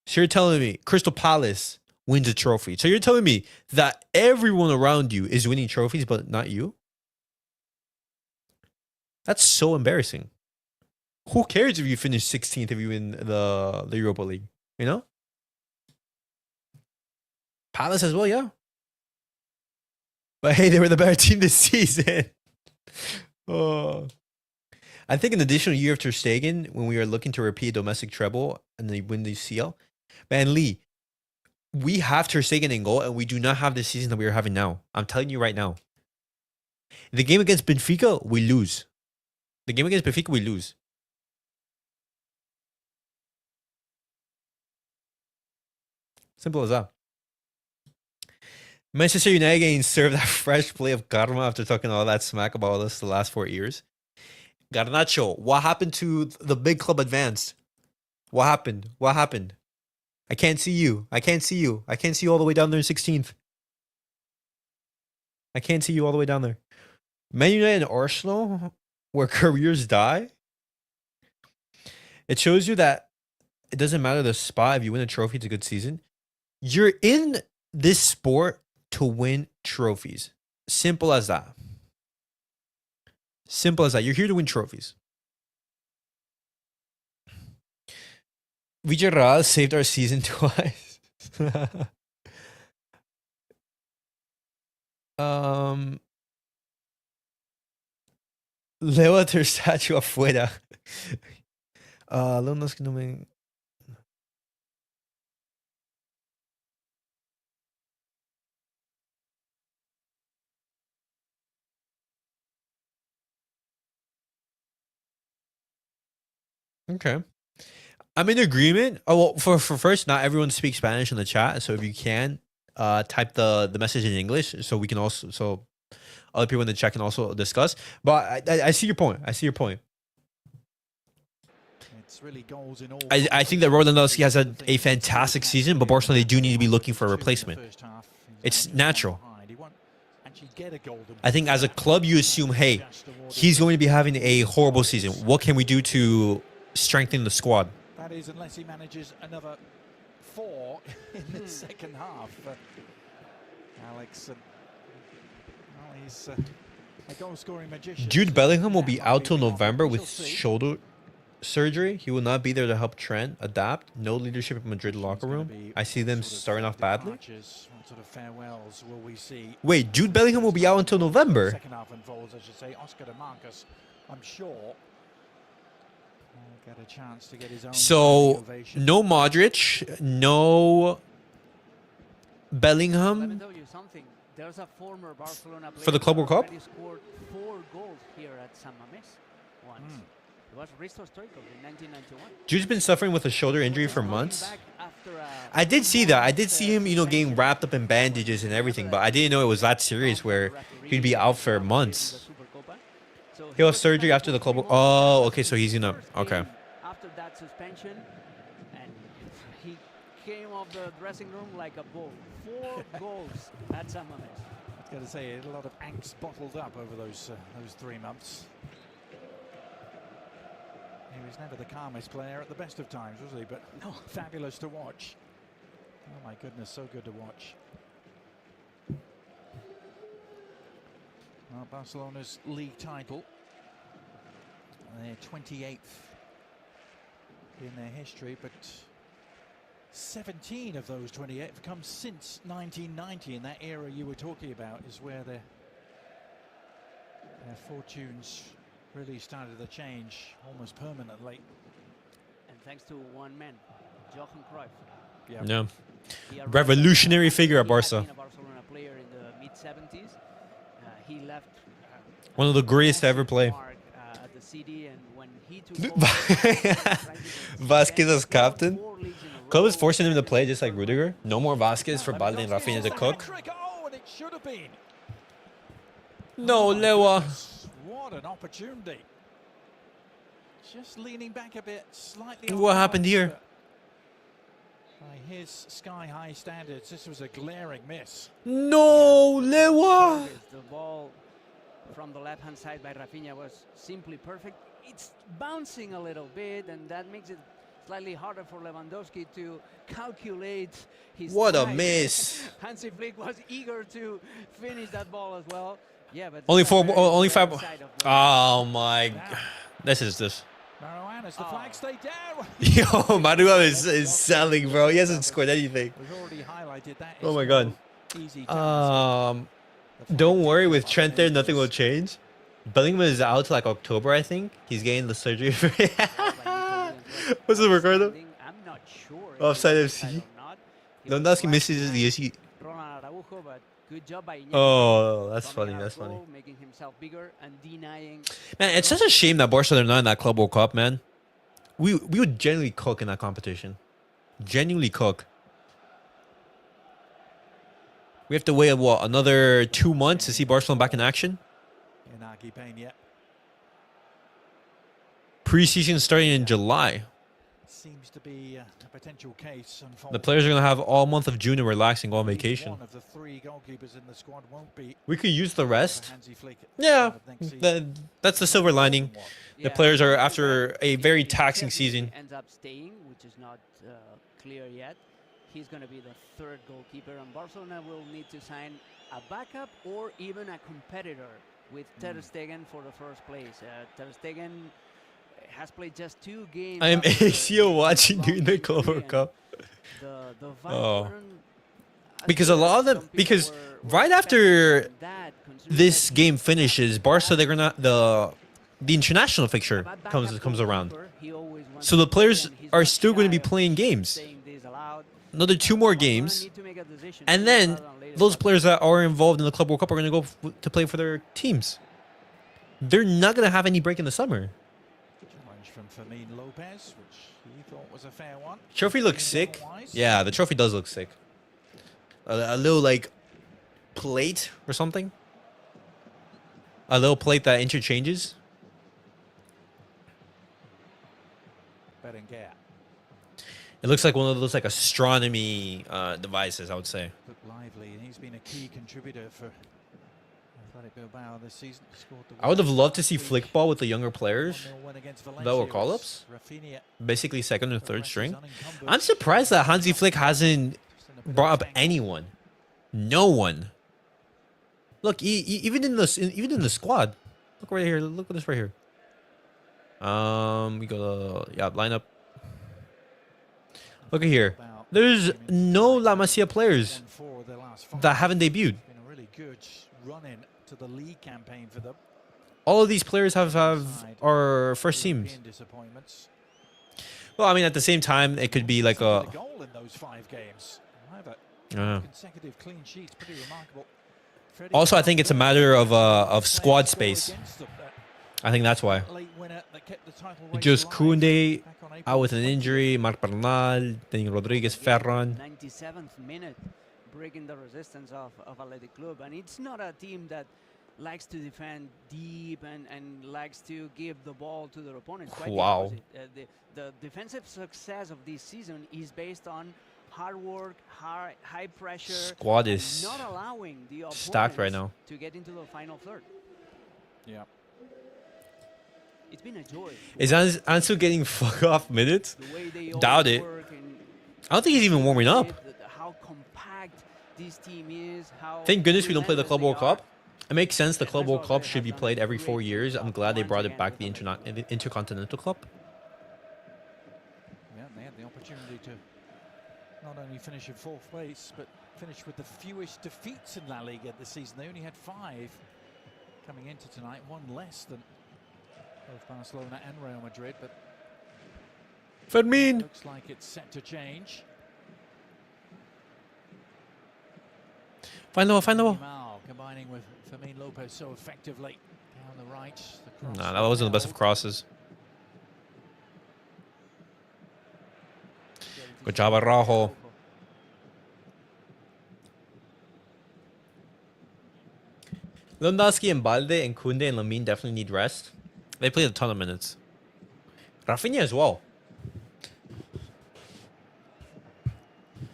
So you're telling me Crystal Palace wins a trophy. So you're telling me that everyone around you is winning trophies, but not you? That's so embarrassing. Who cares if you finish 16th if you win the Europa League? You know? Palace as well, yeah. But hey, they were the better team this season. Oh. I think an additional year of Ter Stegen, when we are looking to repeat a domestic treble and they win the CL. Man, Lee, we have Ter Stegen in goal, and we do not have the season that we are having now. I'm telling you right now. The game against Benfica, we lose. The game against Benfica, we lose. Simple as that. Manchester United getting served that fresh play of karma after talking all that smack about us the last 4 years. Garnacho, what happened to the big club advanced? What happened? What happened? I can't see you. I can't see you. I can't see you all the way down there in 16th. I can't see you all the way down there. Man United and Arsenal, where careers die. It shows you that it doesn't matter the spot. If you win a trophy, it's a good season. You're in this sport to win trophies. Simple as that. Simple as that. You're here to win trophies. Villarreal saved our season twice. Leo ter statue afuera. Alumnos que no me... Okay. I'm in agreement. Oh, well, for first, not everyone speaks Spanish in the chat. So if you can, type the message in English so we can also, so other people in the chat can also discuss. But I see your point. I see your point. It's really goals in all. I think that Lewandowski has had a fantastic season, but Barcelona, they do need to be looking for a replacement. It's natural. I think as a club, you assume, hey, he's going to be having a horrible season. What can we do to strengthen the squad? That is, unless he manages another 4 in the second half. Alex, well, he's a goal-scoring magician. Jude Bellingham will be out till November with shoulder surgery. He will not be there to help Trent adapt. No leadership in Madrid locker room. I see them starting off badly. What sort of farewells will we see? Wait, Jude Bellingham will be out until November. Second half unfolds, I should say. Oscar de Marcus, I'm sure, will get a chance to get his own. So no Modric, no Bellingham. Let me tell you something. There's a former Barcelona player For the Club World Cup? who scored 4 goals here at San Mamés once. It was Risto Stoichkov in 1991. Jude's been suffering with a shoulder injury for months. I did see that. I did see him, getting wrapped up in bandages and everything, but I didn't know it was that serious where he'd be out for months. He'll have surgery after the club. Oh, okay, so he's gonna. Okay. After that suspension, and he came off the dressing room like a bull. 4 goals at San Mamés. I was going to say, a lot of angst bottled up over those 3 months. He was never the calmest player at the best of times, was he? But no, fabulous to watch. Oh my goodness, so good to watch. Well, Barcelona's league title, their 28th in their history, but 17 of those 28 have come since 1990, and that era you were talking about is where their fortunes really started to change almost permanently. And thanks to one man, Johan Cruyff. Yeah. Revolutionary figure at Barca. He had been a Barcelona player in the mid-70s. He left. One of the greatest to ever play. At the city, and when he took over, Vasquez as captain. Club is forcing him to play just like Rudiger. No more Vasquez for Balde and Raphinha to cook. Oh, and it should have been. No, Lewa. What an opportunity. Just leaning back a bit, slightly. What happened here? By his sky-high standards, this was a glaring miss. No, Lewa. The ball from the left-hand side by Raphinha was simply perfect. It's bouncing a little bit, and that makes it slightly harder for Lewandowski to calculate his What a time. miss. Hansi Flick was eager to finish that ball as well. Yeah, but Only still four, very only fair five. side of the- Oh my God. This is this. Marouane as the flag stay down. Yo, Manuel is selling, bro. He hasn't scored anything. We've already highlighted that. Oh is my God. no easy task. Don't worry. With Trent there, nothing will change. Bellingham is out till like October, I think. He's getting the surgery for it. What's the Ricardo? I'm not sure. if Offside he's FC. offside or not. He Lewandowski was misses right the behind issue. Ronald Araujo, but good job by Iñaki. Oh, that's Coming funny. out That's of funny. goal, making himself bigger and denying. Man, it's such a shame that Barca are not in that Club World Cup, man. We would genuinely cook in that competition. Genuinely cook. We have to wait, what, another 2 months to see Barcelona back in action? Iñaki, Peña. Preseason starting in July. Seems to be a potential case. The players are going to have all month of June to relax and go on vacation. One of the three goalkeepers in the squad won't be We could use the rest. Hansi Flick Yeah, of next season. that's the silver lining. The players are after a very taxing If he season. ends up staying, which is not clear yet. He's going to be the third goalkeeper, and Barcelona will need to sign a backup or even a competitor with Ter Stegen for the first place. Ter Stegen has played just 2 games. I am after ACO watching long during the injury, Club World and Cup. The vibe Oh. weren't as Because good a lot as of them, some people because were right after expecting that, considering this that game finishes, Barca they're gonna the international fixture a backup comes around. goalkeeper, he always wants So to the play, players and he's are not still going to shy be of playing games. saying this aloud. Another 2 more Barcelona games, need to make a decision and sooner then rather than later, those but players that are involved in the Club World Cup are going to go to play for their teams. They're not going to have any break in the summer. Challenge from Fermín Lopez, which he thought was a fair one. Trophy looks sick. Yeah, the trophy does look sick. A little like plate or something. A little plate that interchanges. Berenguer. It looks like one of those like astronomy devices, I would say. Looked lively, and he's been a key contributor for Athletic Bilbao this season. Scored the I would have winner loved to last see week. flickball with the younger players. 1-0 win against That were Valencia call-ups? was Raphinha. Basically second and The third rest is string. unencumbered. I'm surprised that Hansi Flick hasn't Just in a bit of brought up tangle. anyone. No one. Look, even in the squad. Look right here. Look at this right here. We go to lineup. Look at here. About There's came into no tonight, La Masia players won 4 of their last 5. that haven't debuted. It's been a really good run-in to the league campaign for them. All of these players have are first teams. European disappointments. Well, I mean, at the same time, it could be like a. A goal in those 5 games. However, Uh, consecutive clean sheets, pretty remarkable. Freddie Also, I think it's a matter of played squad score space. against them. That I think that's why. late winner that kept the title race Just alive Koundé back on out April with an 20th. injury. Marc Bernal, Daniel Rodriguez, Ferran. 97th minute, breaking the resistance of Athletic Club, and it's not a team that likes to defend deep and likes to give the ball to their opponents. Quite the Wow. opposite. The defensive success of this season is based on hard work, high pressure, Squad and is not allowing the stacked right opponents now. to get into the final third. Yeah. It's been a joy. Is Ansu getting fuck off minutes? The way they Doubt always it. work and I don't think he's even warming up. how compact this team is. How Thank goodness we don't play the relentless Club they World are. Cup. It makes sense. The Club That's World why Cup they should have be done played a every 4 great years. I'm job glad they once brought it again back, with the Athletic Club. Intercontinental Cup. Yeah, they had the opportunity to not only finish in 4th place, but finish with the fewest defeats in La Liga this season. They only had 5 coming into tonight, 1 less than both Barcelona and Real Madrid, but Fermín. looks like it's set to change. Find the ball, find the ball. Yamal combining with Fermín Lopez so effectively down the right. The cross Nah, that wasn't the best of held. crosses. Good job, Araujo. Lewandowski and Balde and Koundé and Lamine definitely need rest. They played a ton of minutes. Raphinha as well.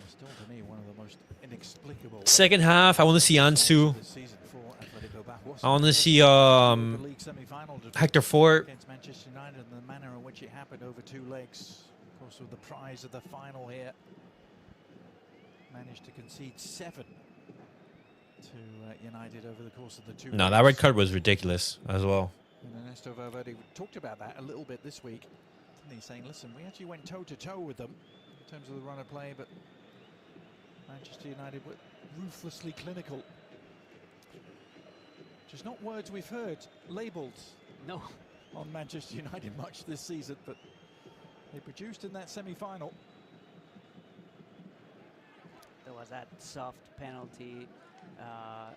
Still, to me, one of the most inexplicable Second half, I want to see Ansu. this season for Athletic Bilbao was I want to see The league semi-final defeat Hector Fort. against Manchester United and the manner in which it happened over 2 legs. Of course, with the prize of the final here, managed to concede 7 to United over the course of the 2 No, legs. that red card was ridiculous as well. And Ernesto Valverde talked about that a little bit this week. And he's saying, listen, we actually went toe-to-toe with them in terms of the run of play, but Manchester United were ruthlessly clinical. Just not words we've heard labelled No. on Manchester United much this season, but they produced in that semi-final. There was that soft penalty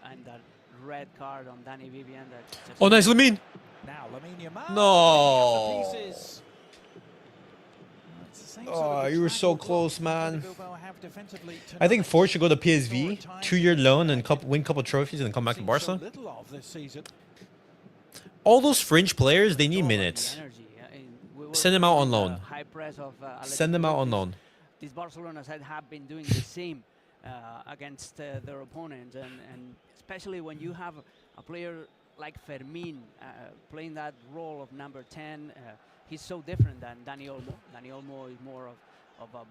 and that red card on Danny Vivian. That just Oh, nice, Lamine. Now Lamine Yamal. No. picking up the pieces. It's the same Oh, sort of you were so attractive close, look man. that Bilbao have defensively I think tonight. Ford should go to PSV, 2-year loan, and win a couple trophies, and then come back to Seen so Barca. little of this season. All those fringe players, they need the minutes. energy. We were Send them out on feeling loan. the high press of, Send them out on Atletico. loan. These Barcelona side have been doing the same against their opponents, and especially when you have a player like Fermín playing that role of number 10, he's so different than Dani Olmo. Dani Olmo is more of a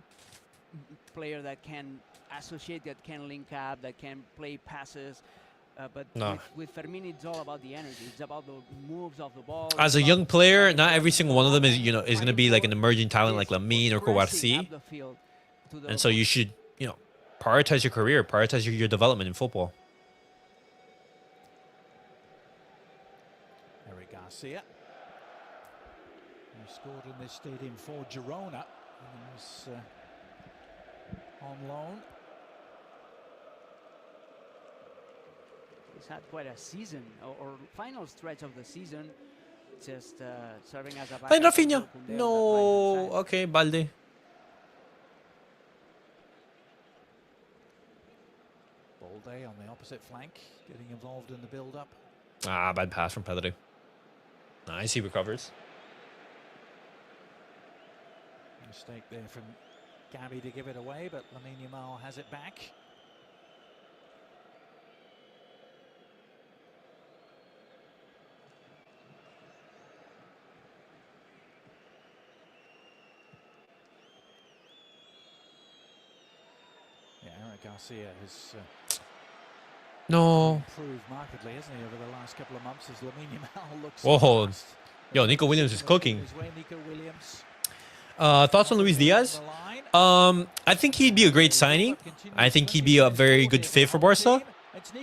player that can associate, that can link up, that can play passes. But No. with Fermín, it's all about the energy. It's about the moves of the ball. As a it's young about player, driving not forward, every single one of them is, it's is going to driving be like an forward. emerging talent like It's Lamine or pressing Cubarsí. up the field to the And so you should, prioritize your career, prioritize your development in football. Eric Garcia, who scored in this stadium for Girona, and was on loan. He's had quite a season or final stretch of the season, just serving as a backup. Hey, for Raphinha. Culer on that No. right-hand side. Okay, Balde. Balde on the opposite flank, getting involved in the build-up. Ah, bad pass from Pedri. Nice, he recovers. Mistake there from Gavi to give it away, but Lamine Yamal has it back. Yeah, Eric Garcia has No. improved markedly, hasn't he, over the last couple of months as Lamine Yamal looks. Whoa. fast. Yo, Nico Williams is cooking. His way, Nico Williams. Thoughts on Luis Diaz? I think he'd be a great signing. I think he'd be a very good fit for Barca,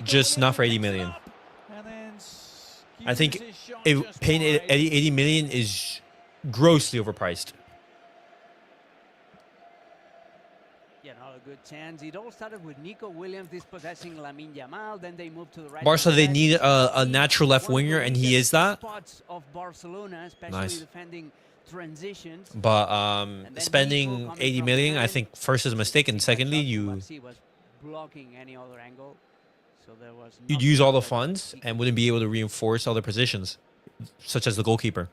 just not for 80 million. I think paying 80 million is grossly overpriced. Yeah, not a good chance. It all started with Nico Williams dispossessing Lamine Yamal. Then they moved to the right. Barca, they need a natural left winger, and he is that. Spots of Barcelona, especially Nice. defending transitions. But And then Nico spending coming 80 from million, I behind. think first is a mistake, and secondly, Cubarsí was blocking any other angle, so there was. you'd nothing use all the that funds he and could wouldn't be able to reinforce other positions, such as the goalkeeper.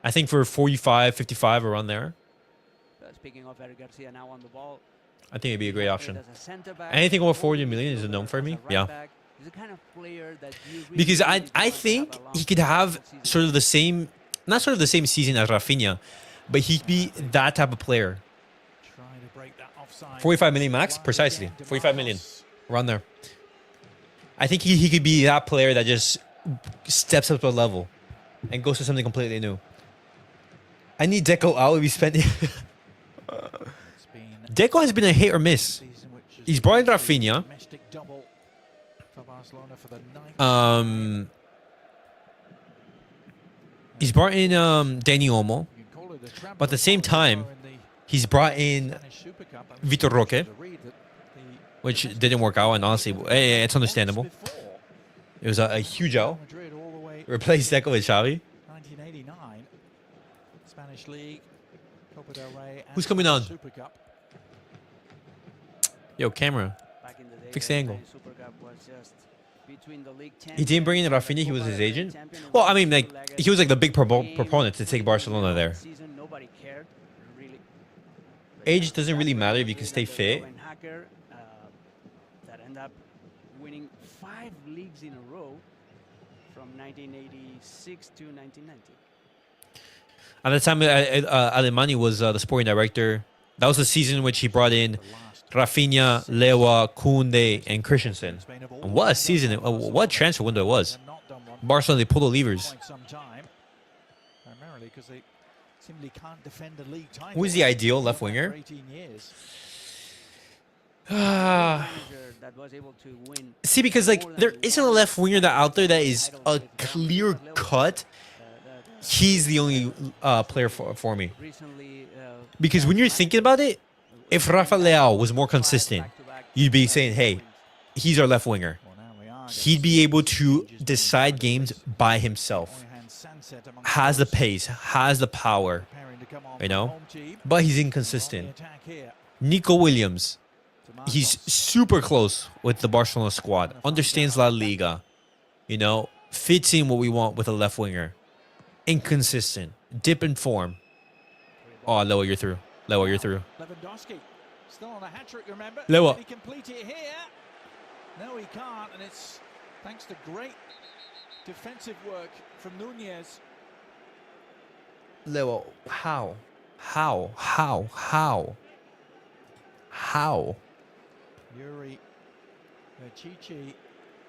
I think for 45, 55 around there, Speaking of Eric Garcia now on the ball. I think it'd be a great He option. played as a centre-back, Anything over or 40 as a million is a midfielder, no for as me. a Yeah. right-back. He's the kind of player that you really Because need I to have think a he could have long sort of the same, not sort of the same season as Raphinha, but he'd be that type of player. Trying to break that offside. 45 million max, precisely. 45 million, around there. I think he could be that player that just steps up to a level and goes to something completely new. I need Deco out if he's spending. It's been Deco has been a hit or miss. season which has He's brought in been a Raphinha. domestic double for Barcelona for the ninth. He's brought in Dani Olmo. You can call it a treble but at the same so time, far in the He's brought in Spanish Super Cup. I'm Vitor Roque, to read that the which didn't work out, and honestly, it's understandable. once before, It was a huge Real L. Madrid all the way Replaced Deco with Xavi. 1989 Spanish League, Copa del Rey, and Who's coming on? Super Cup. Yo, camera. Back in the day, Fix the angle. Spanish Super Cup was just between the league He didn't bring in champion Raphinha, he was and his the agent. champion, Well, and I mean, the like, two-legged he was like the big game, proponent to take Barcelona there. season, nobody cared, really. Age doesn't really matter if you can stay fit. Hacker, that end up winning 5 leagues in a row from 1986 to 1990. At the time, Alemani was the sporting director. That was the season in which he brought in Raphinha, Lewa, Koundé, and Christensen. And what a season! What transfer window it was. Barcelona, they pulled the levers. Who is the ideal left winger? See, because like there isn't a left winger that out there that is a clear cut. He's the only player for me. Because when you're thinking about it, if Rafa Leao was more consistent, you'd be saying, hey, he's our left winger. He'd be able to decide games by himself. Has the pace, has the power, you know? But he's inconsistent. Nico Williams, he's super close with the Barcelona squad. Understands La Liga, you know? Fits in what we want with a left winger. Inconsistent. Dip in form. Oh, Lewa, you're through. Lewa, you're through. Lewandowski still on a hat trick, remember? Lewa. Can he complete it here? No, he can't, and it's thanks to great defensive work from Nunez. Lewa, how? Yuri Chichi,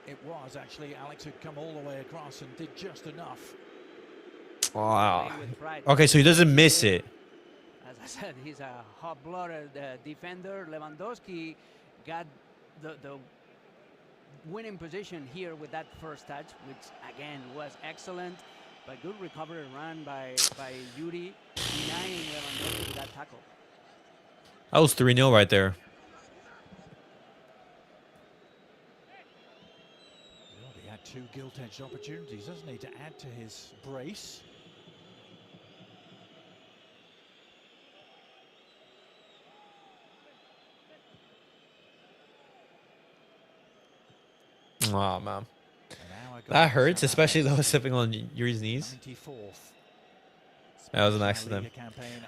it was actually. Alex had come all the way across and did just enough. Wow. Okay, so he doesn't miss it. As I said, he's a hot-blooded defender. Lewandowski got the winning position here with that first touch, which again was excellent. But good recovery run by Yuri, denying Lewandowski that tackle. That was 3-0 right there. Well, he had 2 gilt-edged opportunities, doesn't he, to add to his brace. Oh, man. That hurts, especially though stepping on Yuri's knees. That was an accident.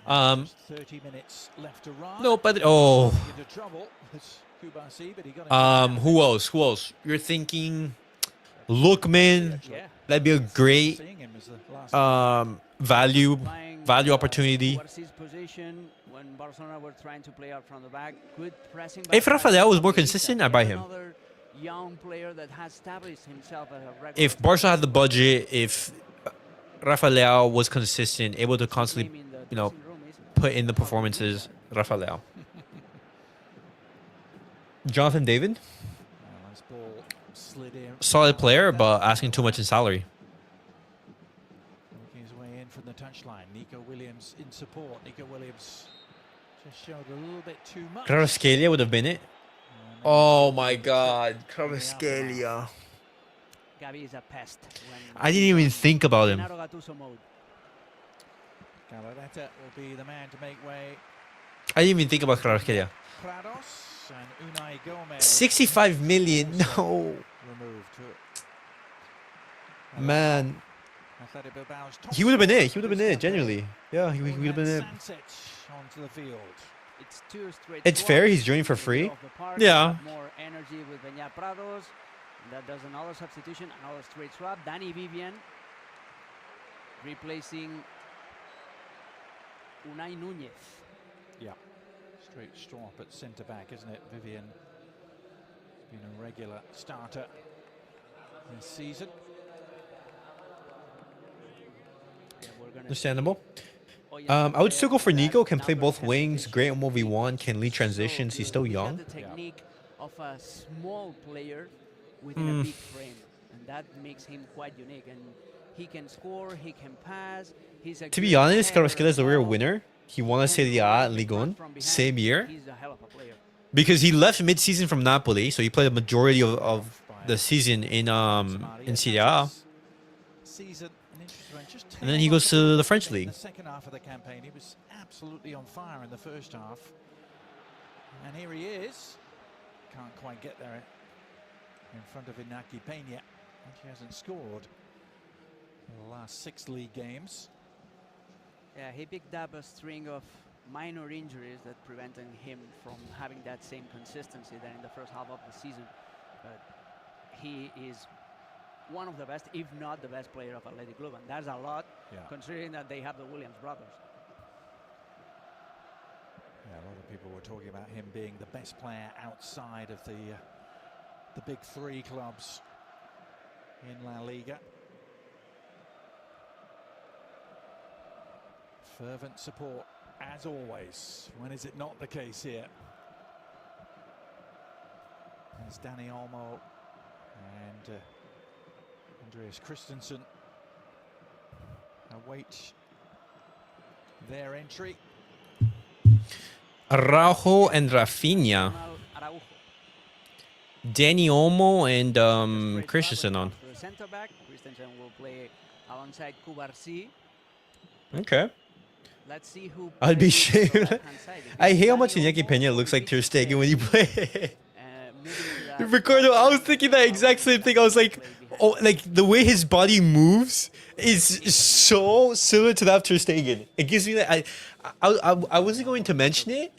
30 minutes left to run. No, but oh. Who else? Who else? You're thinking Lookman. Yeah. That'd be a great value opportunity. Cubarsí's position when Barcelona were trying to play out from the back. Good pressing. If Rafael was more consistent, I'd buy him. Young player that has established himself as a regular. If Barca had the budget, if Rafael was consistent, able to constantly, you know, put in the performances, Rafael. Jonathan David, solid player, but asking too much in salary. Working his way in from the touchline. Nico Williams in support. Nico Williams just showed a little bit too much. Kvaratskhelia would have been it. Oh my God, Kvaratskhelia. Gavi is a pest. I didn't even think about him. Galarreta will be the man to make way. I didn't even think about Kvaratskhelia. Prados and Unai Gomez. 65 million, no. Removed. Man. He would have been it. He would have been it, genuinely. Yeah, he would have been it. Onto the field. It's fair, he's joining for free. Yeah. More energy with Peña Prados. That does another substitution, another straight swap. Dani Vivian replacing Unai Nunez. Yeah. Straight swap at centre back, isn't it? Vivian has been a regular starter this season. Understandable. I would still go for Nico. Can play both wings. Great on 1v1. Can lead transitions. He's still young. The technique of a small player within a big frame, and that makes him quite unique. And he can score. He can pass. He's a to be honest, Kvaratskhelia is the real winner. He won a Serie A and Ligue 1 same year. He's a hell of a player. Because he left mid-season from Napoli, so he played a majority of the season in Serie A. And then he goes to the French league. In the second half of the campaign, he was absolutely on fire in the first half. And here he is. Can't quite get there in front of Iñaki Peña. And she hasn't scored in the last 6 league games. Yeah, he picked up a string of minor injuries that prevented him from having that same consistency than in the first half of the season. But he is one of the best, if not the best player of Athletic Club, and that's a lot, considering that they have the Williams brothers. Yeah, a lot of people were talking about him being the best player outside of the big three clubs in La Liga. Fervent support, as always. When is it not the case here? There's Dani Olmo and Andreas Christensen await their entry. Araujo and Raphinha. Araujo. Dani Olmo and Christensen on. The center back, Christensen will play alongside Cubarsí. Okay. Let's see who. I'd be plays on the ashamed. left-hand side. If I it's hate how much Dani Iñaki Olmo Peña or looks like if Ter it's, Stegen when he plays. moving to that Ricardo, I was thinking that exact same thing. I was like, oh, like the way his body moves is so similar to that of Ter Stegen. It gives me that. I wasn't going to mention it,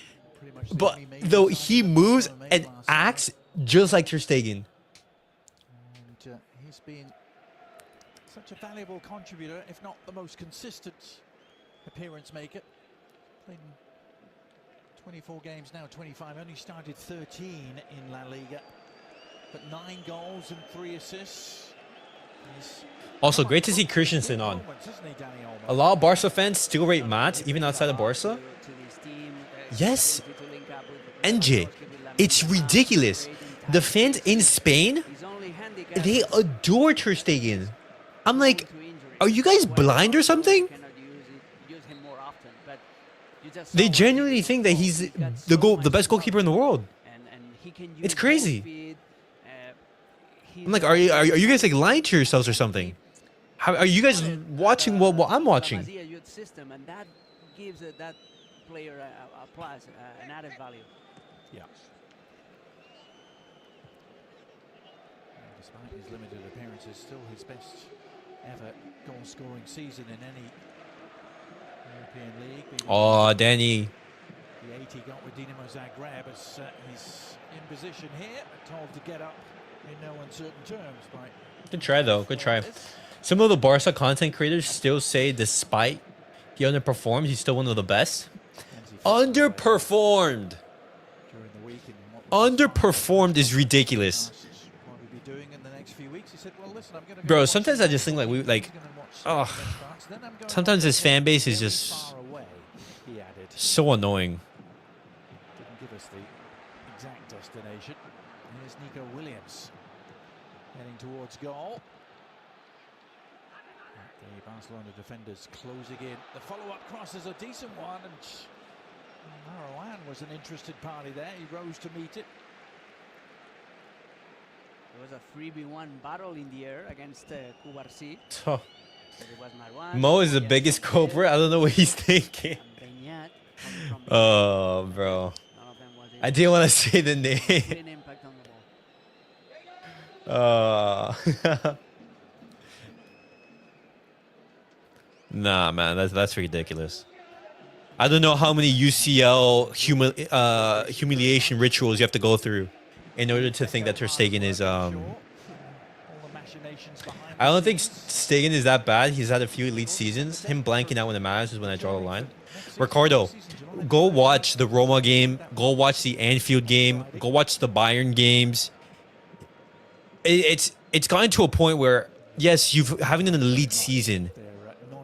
but though he moves and acts just like Ter Stegen. And he's been such a valuable contributor, if not the most consistent appearance maker. Played 24 games now, 25. Only started 13 in La Liga, but 9 goals and 3 assists. He's Also, great to see Christensen on. moments, isn't he, Dani Olmo? A lot of Barca fans still rate Matt, even outside of Barca. Yes. NJ, it's ridiculous. The fans in Spain, they adore Ter Stegen. I'm like, are you guys blind or something? They genuinely think that he's the best goalkeeper in the world. It's crazy. I'm like, are you guys like lying to yourselves or something? How are you guys watching what I'm watching? And that gives that player a plus, an added value. Yeah. And despite his limited appearances, still his best ever goal-scoring season in any European league. Oh, Danny. The 8 he got with Dinamo Zagreb as he's in position here, told to get up in no uncertain terms by. Good try though. Good try. Some of the Barca content creators still say, despite he underperformed, he's still one of the best. Underperformed. During the week in what Underperformed is ridiculous. probably be doing in the next few weeks. He said, well, listen, I'm gonna go Bro, watch sometimes the I just think like we like, Games, I'm gonna watch ugh. the best parts, then I'm going Sometimes to his fan base is very just far away, he added. so annoying. Didn't give us the exact destination. Here's Nico Williams heading towards goal. The Barcelona defenders closing in. The follow-up cross is a decent one, and Marouane was an interested party there. He rose to meet it. There was a 3v1 battle in the air against Cubarsí. Oh, It was Marouane, Mo is the Peña, biggest Culer, culprit. I don't know what he's thinking. and Peña coming from the Oh, bro. none of them was I didn't want to say the name. an impact on the ball. Nah, man, that's ridiculous. I don't know how many UCL humiliation rituals you have to go through in order to think that Ter Stegen is. All the machinations behind I don't think Stegen is that bad. He's had a few elite seasons. Him blanking out when it matters is when I draw the line. Ricardo, go watch the Roma game. Go watch the Anfield game. Go watch the Bayern games. It's gotten to a point where yes, you've having an elite season,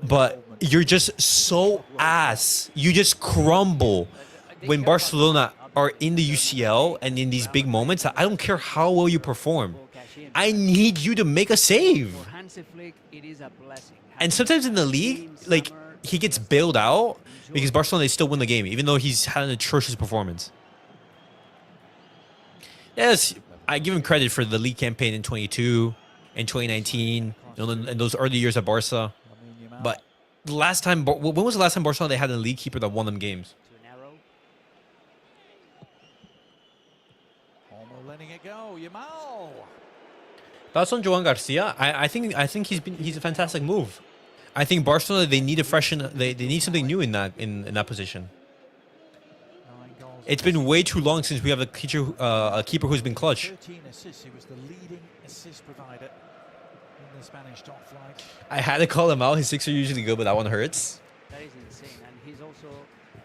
but you're just so ass. You just crumble when Barcelona are in the UCL and in these big moments. I don't care how well you perform. I need you to make a save. For Hansi Flick, it is a blessing. And sometimes in the league, like he gets bailed out because Barcelona they still win the game, even though he's had an atrocious performance. Yes, I give him credit for the league campaign in 22 and 2019, in those early years at Barca. Lamine Yamal. But the last time, when was the last time Barcelona they had a league keeper that won them games? Too narrow. Olmo letting it go. Yamal. Thoughts on Joan Garcia? I think he's a fantastic move. I think Barcelona they need a freshen. They need something new in that position. 9 goals It's been way too long since we have a keeper who's been clutch. 13 assists. He was the leading assist provider in the Spanish top flight. I had to call him out. His six are usually good, but that one hurts. That is insane, and he's also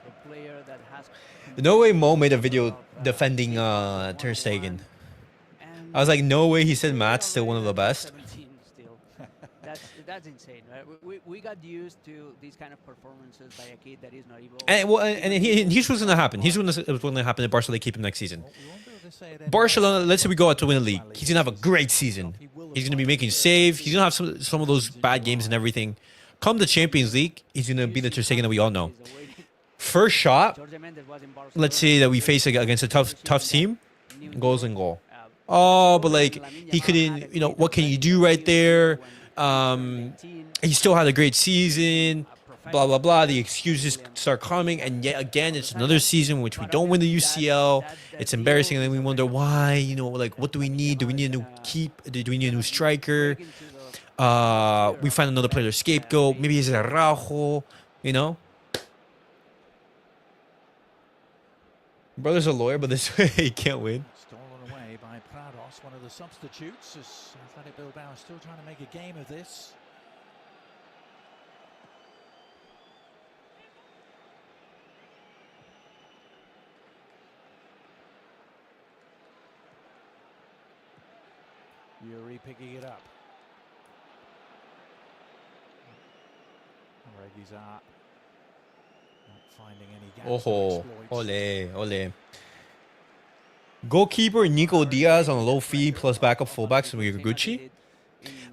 a player that has. No way Mo made a video defending Ter Stegen. I was like, no way he said Matt's still one of the best. 17 still. That's insane, right? We got used to these kind of performances by a kid that is not even. And here's what's going to happen. Here's what's going to happen if Barcelona keep him next season. Barcelona, let's say we go out to win the league. He's going to have a great season. He's going to be making saves. He's going to have some of those bad games and everything. Come the Champions League, he's going to be the Ter Stegen that we all know. First shot, let's say that we face against a tough team, goes and goal. Oh, but like he couldn't, what can you do right there? He still had a great season, blah, blah, blah. The excuses start coming. And yet again, it's another season in which we don't win the UCL. It's embarrassing. And then we wonder why, what do we need? Do we need a new do we need a new striker? We find another player to scapegoat. Maybe it's Araujo, Brother's a lawyer, but this way he can't win. Stolen away by Prados, one of the substitutes, as Athletic Bilbao is still trying to make a game of this. Yuri picking it up. Reguizar not finding any gaps. Oh, ole. Goalkeeper Nico Diaz on a low fee plus backup fullbacks with Gucci.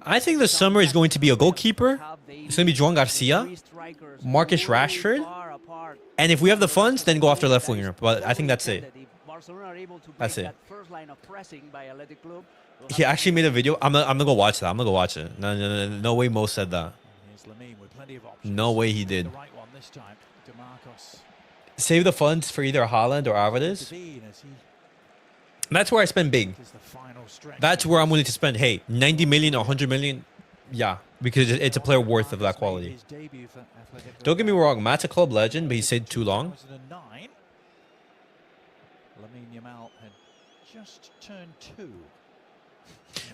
I think the summer is going to be a goalkeeper. It's going to be Joan Garcia, Marcus Rashford, and if we have the funds, then go after left winger. But I think that's it. That's it. He actually made a video. I'm gonna go watch that. I'm gonna go watch it. No way Mo said that. No way he did. Save the funds for either Haaland or Alvarez. That's where I spend big. That's where I'm willing to spend. Hey, 90 million or 100 million. Yeah, because it's a player worth of that quality. Don't get me wrong. Matt's a club legend, but he stayed too long. Lamine Yamal had just turned 2.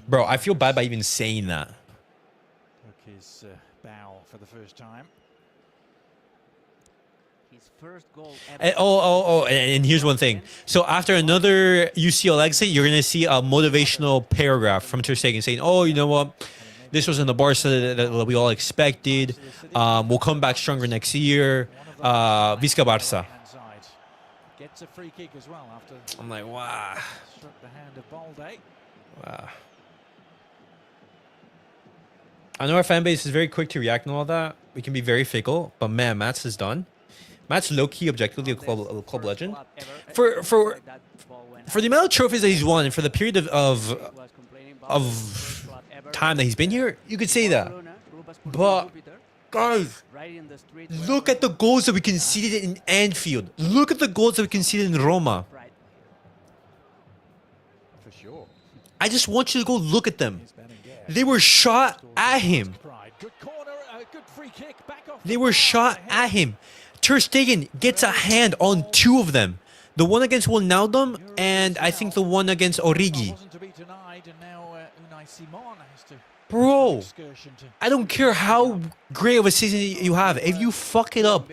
Bro, I feel bad by even saying that. Took his bow for the first time. His first goal ever. And here's one thing. So after another UCL exit, you're going to see a motivational paragraph from Ter Stegen saying, oh, you know what? This wasn't the Barca that we all expected. We'll come back stronger next year. Visca Barça. Gets a free kick as well after. I'm like, wow. Struck the hand of Balde. Wow. I know our fan base is very quick to react and all that. We can be very fickle, but man, Matt's is done. Matt's low-key objectively a club legend. For the amount of trophies that he's won and for the period of time that he's been here, you could say that. But guys, look at the goals that we conceded in Anfield. Look at the goals that we conceded in Roma. For sure. I just want you to go look at them. They were shot at him. They were shot at him. Ter Stegen gets a hand on 2 of them. The one against Wijnaldum and I think the one against Origi. Bro, I don't care how great of a season you have. If you fuck it up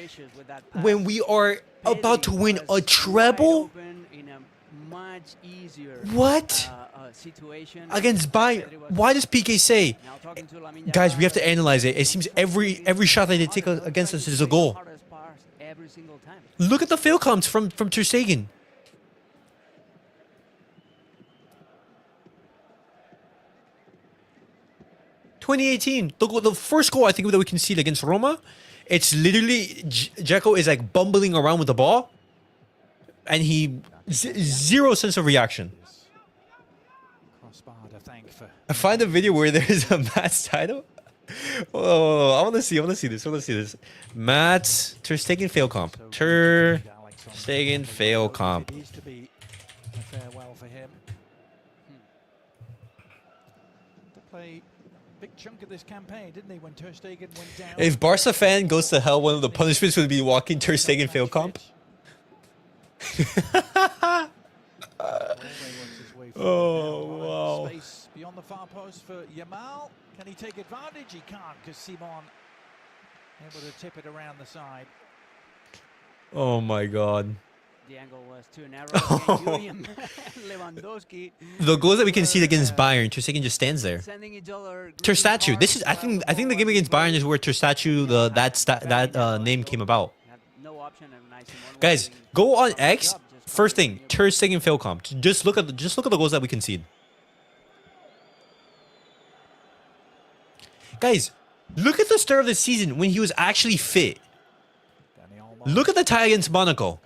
when we are about to win a treble, what? Against Bayern. Why does PK say, guys, we have to analyze it. It seems every shot that they take against us is a goal. Look at the fail counts from Ter Stegen. (2018) the first goal I think that we conceded against Roma, it's literally Dzeko is like bumbling around with the ball, and he zero sense of reaction. I find a video where there's a Matt's title. Oh, I want to see this. Matt's Ter Stegen fail comp. Ter Stegen fail comp. Needs to be a farewell for him. To play big chunk of this campaign, didn't he, when Ter Stegen went down? If Barca fan goes to hell, one of the punishments would be walking Ter Stegen fail comp. Oh, wow. Space beyond the far post for Yamal. Can he take advantage? He can't because Simon able to tip it around the side. Oh my God. The angle was too narrow. Again, Lewandowski. The goals that we can see against Bayern, Ter Stegen just stands there. Sending each other Ter Statue. This is, I think the game against Bayern is where Ter Statue, that name came about. No option and nice and one Guys, way. go on X. First thing, Ter Stegen fail comp. Just look at the goals that we concede. Guys, look at the start of the season when he was actually fit. Look at the tie against Monaco.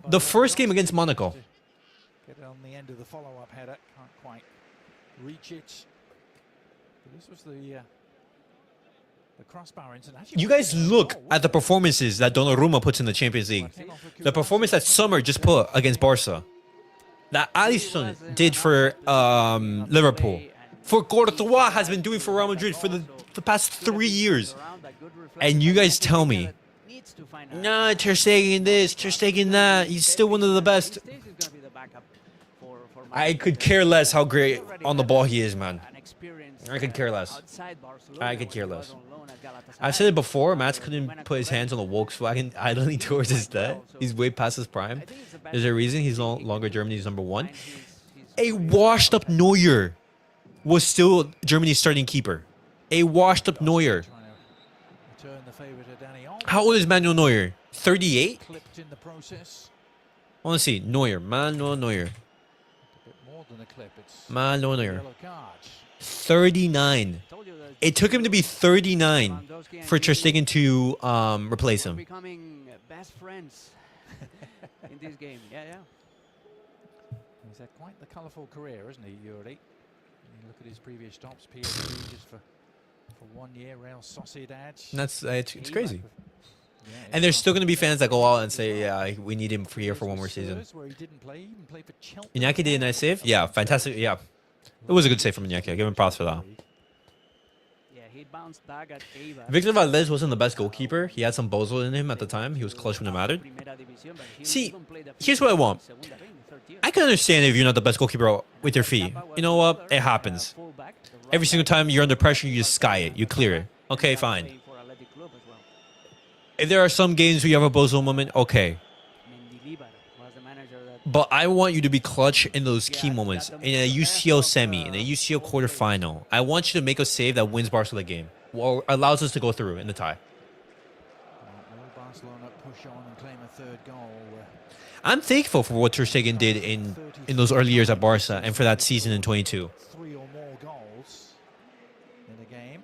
The first game against Monaco. Get it on the end of the follow-up header. Can't quite reach it. But this was the crossbar incident. You guys look at the performances that Donnarumma puts in the Champions League. The performance that Sommer just put against Barca. That Alisson did for Liverpool. For Courtois has been doing for Real Madrid for the past 3 years. And you guys tell me, nah, Ter Stegen this, Ter Stegen that. He's still one of the best. I could care less how great on the ball he is, man. I could care less. I could care less. I've said it before, Mats couldn't put his hands on the Volkswagen idling towards his death. He's way past his prime. There's a reason he's no longer Germany's #1. A washed up Neuer was still Germany's starting keeper. A washed up Neuer. How old is Manuel Neuer? 38? Clipped in the process. I want to see. Neuer. Manuel Neuer. A bit more than a clip. It's Manuel Neuer. yellow card. 39. It took him to be 39 for Ter Stegen to replace him. Becoming best friends in this game. Yeah, yeah. He's had quite the colourful career, isn't he, Yuri? You look at his previous stops, PSG just for 1 year, Real Sociedad. That's it's crazy. Yeah, And there's still going to be fans that go out and say, yeah, we need him here for one more season. Where he didn't play, he even played for Chelsea. Iñaki did a nice save? Yeah, fantastic. Yeah. It was a good save from Iñaki. I give him props for that. Yeah, he bounced back at Eibar. Victor Valdez wasn't the best goalkeeper. He had some bozo in him at the time. He was clutch when it mattered. See, here's what I want. I can understand if you're not the best goalkeeper with your feet. You know what? It happens. Every single time you're under pressure, you just sky it. You clear it. Okay, fine. If there are some games where you have a bozo moment, okay. But I want you to be clutch in those key moments. In a UCL semi, in a UCL quarterfinal. I want you to make a save that wins Barca the game. Or allows us to go through in the tie. Will Barcelona push on and claim a third goal? I'm thankful for what Ter Stegen did in those early years at Barca and for that season in 22. 3 or more goals in a game.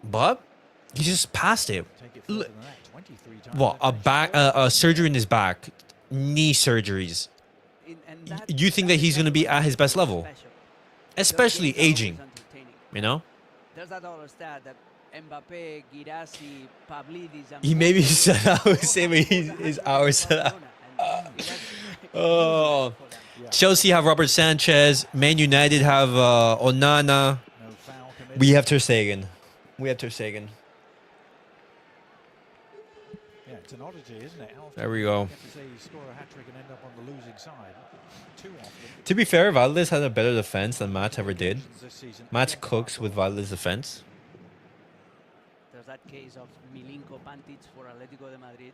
But he just passed it. Take it further than that, 23 times. What, a surgery in his back, knee surgeries. You think that he's going to be at his best level? Especially aging, you know? There's that other stat that Mbappe, Girassi, Pavlidis, and He maybe said I would say his hours set out. Oh, Chelsea have Robert Sanchez. Man United have Onana. No foul committed. We have Ter Stegen. We have Ter Stegen. Yeah, it's an oddity, isn't it? How often There we do go. you get to say you score a hat-trick and end up on the losing side? Too often. To be fair, Valdez had a better defense than Matt ever did. This season. Matt cooks with Valdez's defense. there's that case of Milinko Pantic for Atletico de Madrid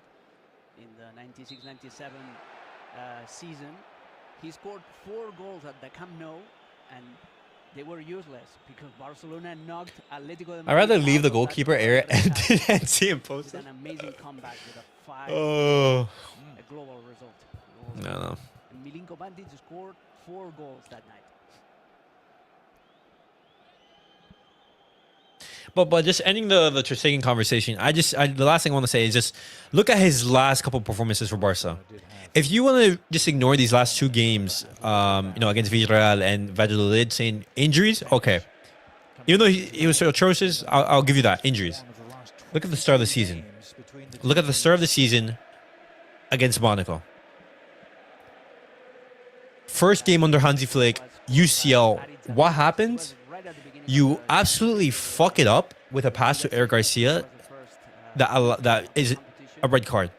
in the 96-97 season. He scored 4 goals at the Camp Nou, and they were useless because Barcelona knocked Atletico de Madrid. I'd rather leave out the of that goalkeeper area first half. and see him It's post it. an amazing comeback with a 5 Oh, a global result. no. And Milinko Pantic scored 4 goals that night. But just ending the Ter Stegen conversation, the last thing I want to say is just look at his last couple performances for Barca. If you want to just ignore these last 2 games, against Villarreal and Valladolid, saying injuries, okay. Even though he was so atrocious, I'll give you that, injuries. Look at the start of the season. Look at the start of the season against Monaco. First game under Hansi Flick, UCL. What happens? You absolutely fuck it up with a pass to Eric Garcia that is a red card.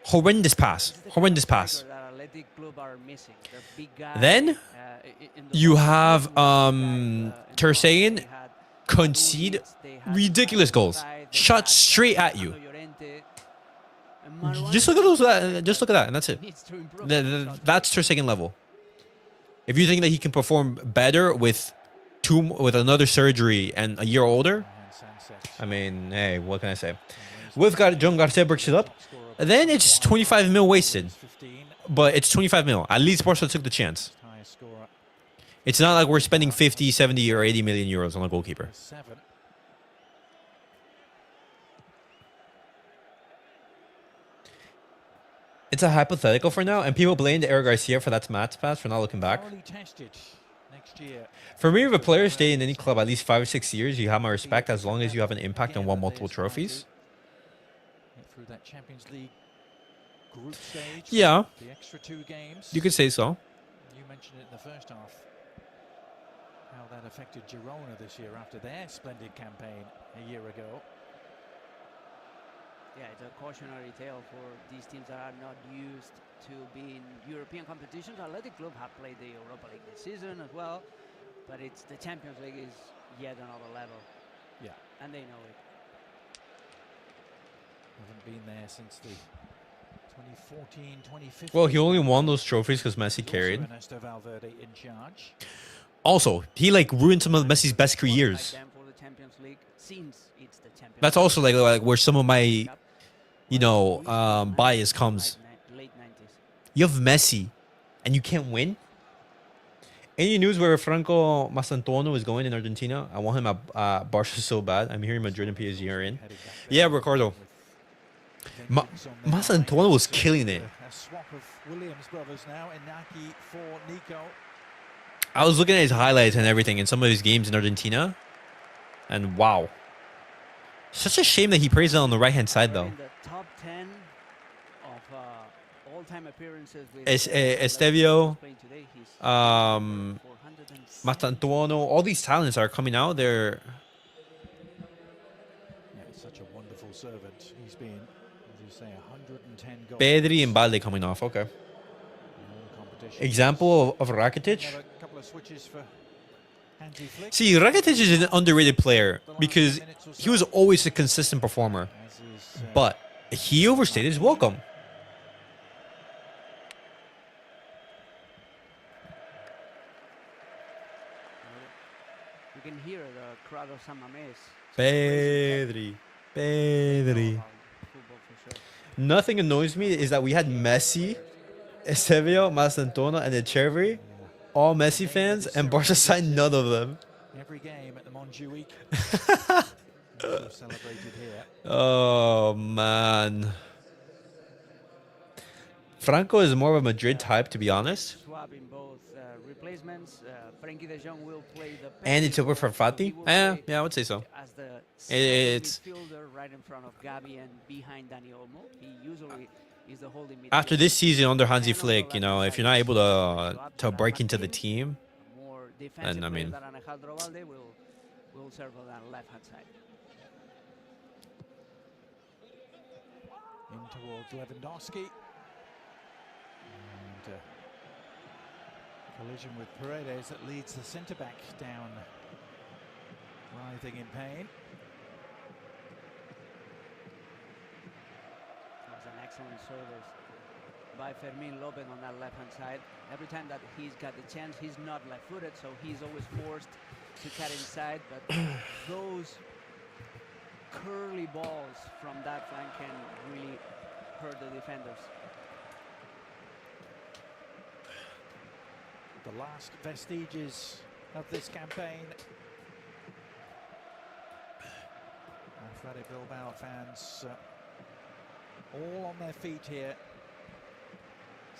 Horrendous pass. Horrendous pass. That Athletic Club are missing. They're big guys, Then in the you box. have Ter Ter Stegen concede ridiculous goals. Shot straight at you. Just look at those. Just look at that, and that's it. That's Ter Stegen level. If you think that he can perform better with another surgery and a year older, I mean, hey, what can I say? We've got John Garcia breaks it up. Then it's 25 mil wasted. But it's 25 mil. At least Barca took the chance. It's not like we're spending 50, 70, or 80 million euros on a goalkeeper. It's a hypothetical for now, and people blame Eric Garcia for that match pass for not looking back. For me, if a player stay in any club at least 5 or 6 years, you have my respect as long as you have an impact and won multiple trophies. Through that Champions League group stage, yeah, the extra 2 games. You could say so. You mentioned it in the first half, how that affected Girona this year after their splendid campaign a year ago. Yeah, it's a cautionary tale for these teams that are not used to being European competitions. Athletic Club have played the Europa League this season as well, but it's the Champions League is yet another level. Yeah, and they know it. Haven't been there since the 2014, 2015. Well, he only won those trophies because Messi carried. Ernesto Valverde in charge. Also, he like ruined some of Messi's best years. That's also like where some of my, bias comes. You have Messi, and you can't win. Any news where Franco Mastantuono is going in Argentina? I want him at Barça so bad. I'm hearing Madrid and PSG are in. Yeah, Ricardo. Mastantuono was killing it. A swap of Williams brothers now. Iñaki for Nico. I was looking at his highlights and everything in some of his games in Argentina, and wow. Such a shame that he plays it on the right-hand side, though. In the top 10 of all-time appearances with Estevio, Mastantuono, all these talents are coming out. They're such a wonderful servant. He's been, as you say, 110 goals. Pedri and Balde coming off. Okay. Example of Rakitic. A couple of switches for See, Rakitic is an underrated player because he was always a consistent performer, but he overstayed his welcome. You can hear the crowd of San Mamés. Pedri. Nothing annoys me is that we had Messi, Estevio, Mastantuono, and Echeverri. All Messi fans, and Barca signed none of them. Every game at the Montjuic. Celebrated here. Oh, man. Franco is more of a Madrid type, to be honest. Swapping both replacements. Frankie de Jong will play the and it's over for Fati? Yeah, I would say so. As the It's midfielder right in front of Gavi and behind Dani Olmo. He usually is the holding midfielder. After this season under Hansi Flick, if you're not able to break into the team, then I mean, Balde will serve on the left-hand side. In towards Lewandowski. And collision with Paredes that leads the centre-back down, writhing in pain. That was an excellent service by Fermín López on that left-hand side. Every time that he's got the chance, he's not left-footed, so he's always forced to cut inside. But those curly balls from that flank can really hurt the defenders. The last vestiges of this campaign. Athletic Bilbao fans all on their feet here,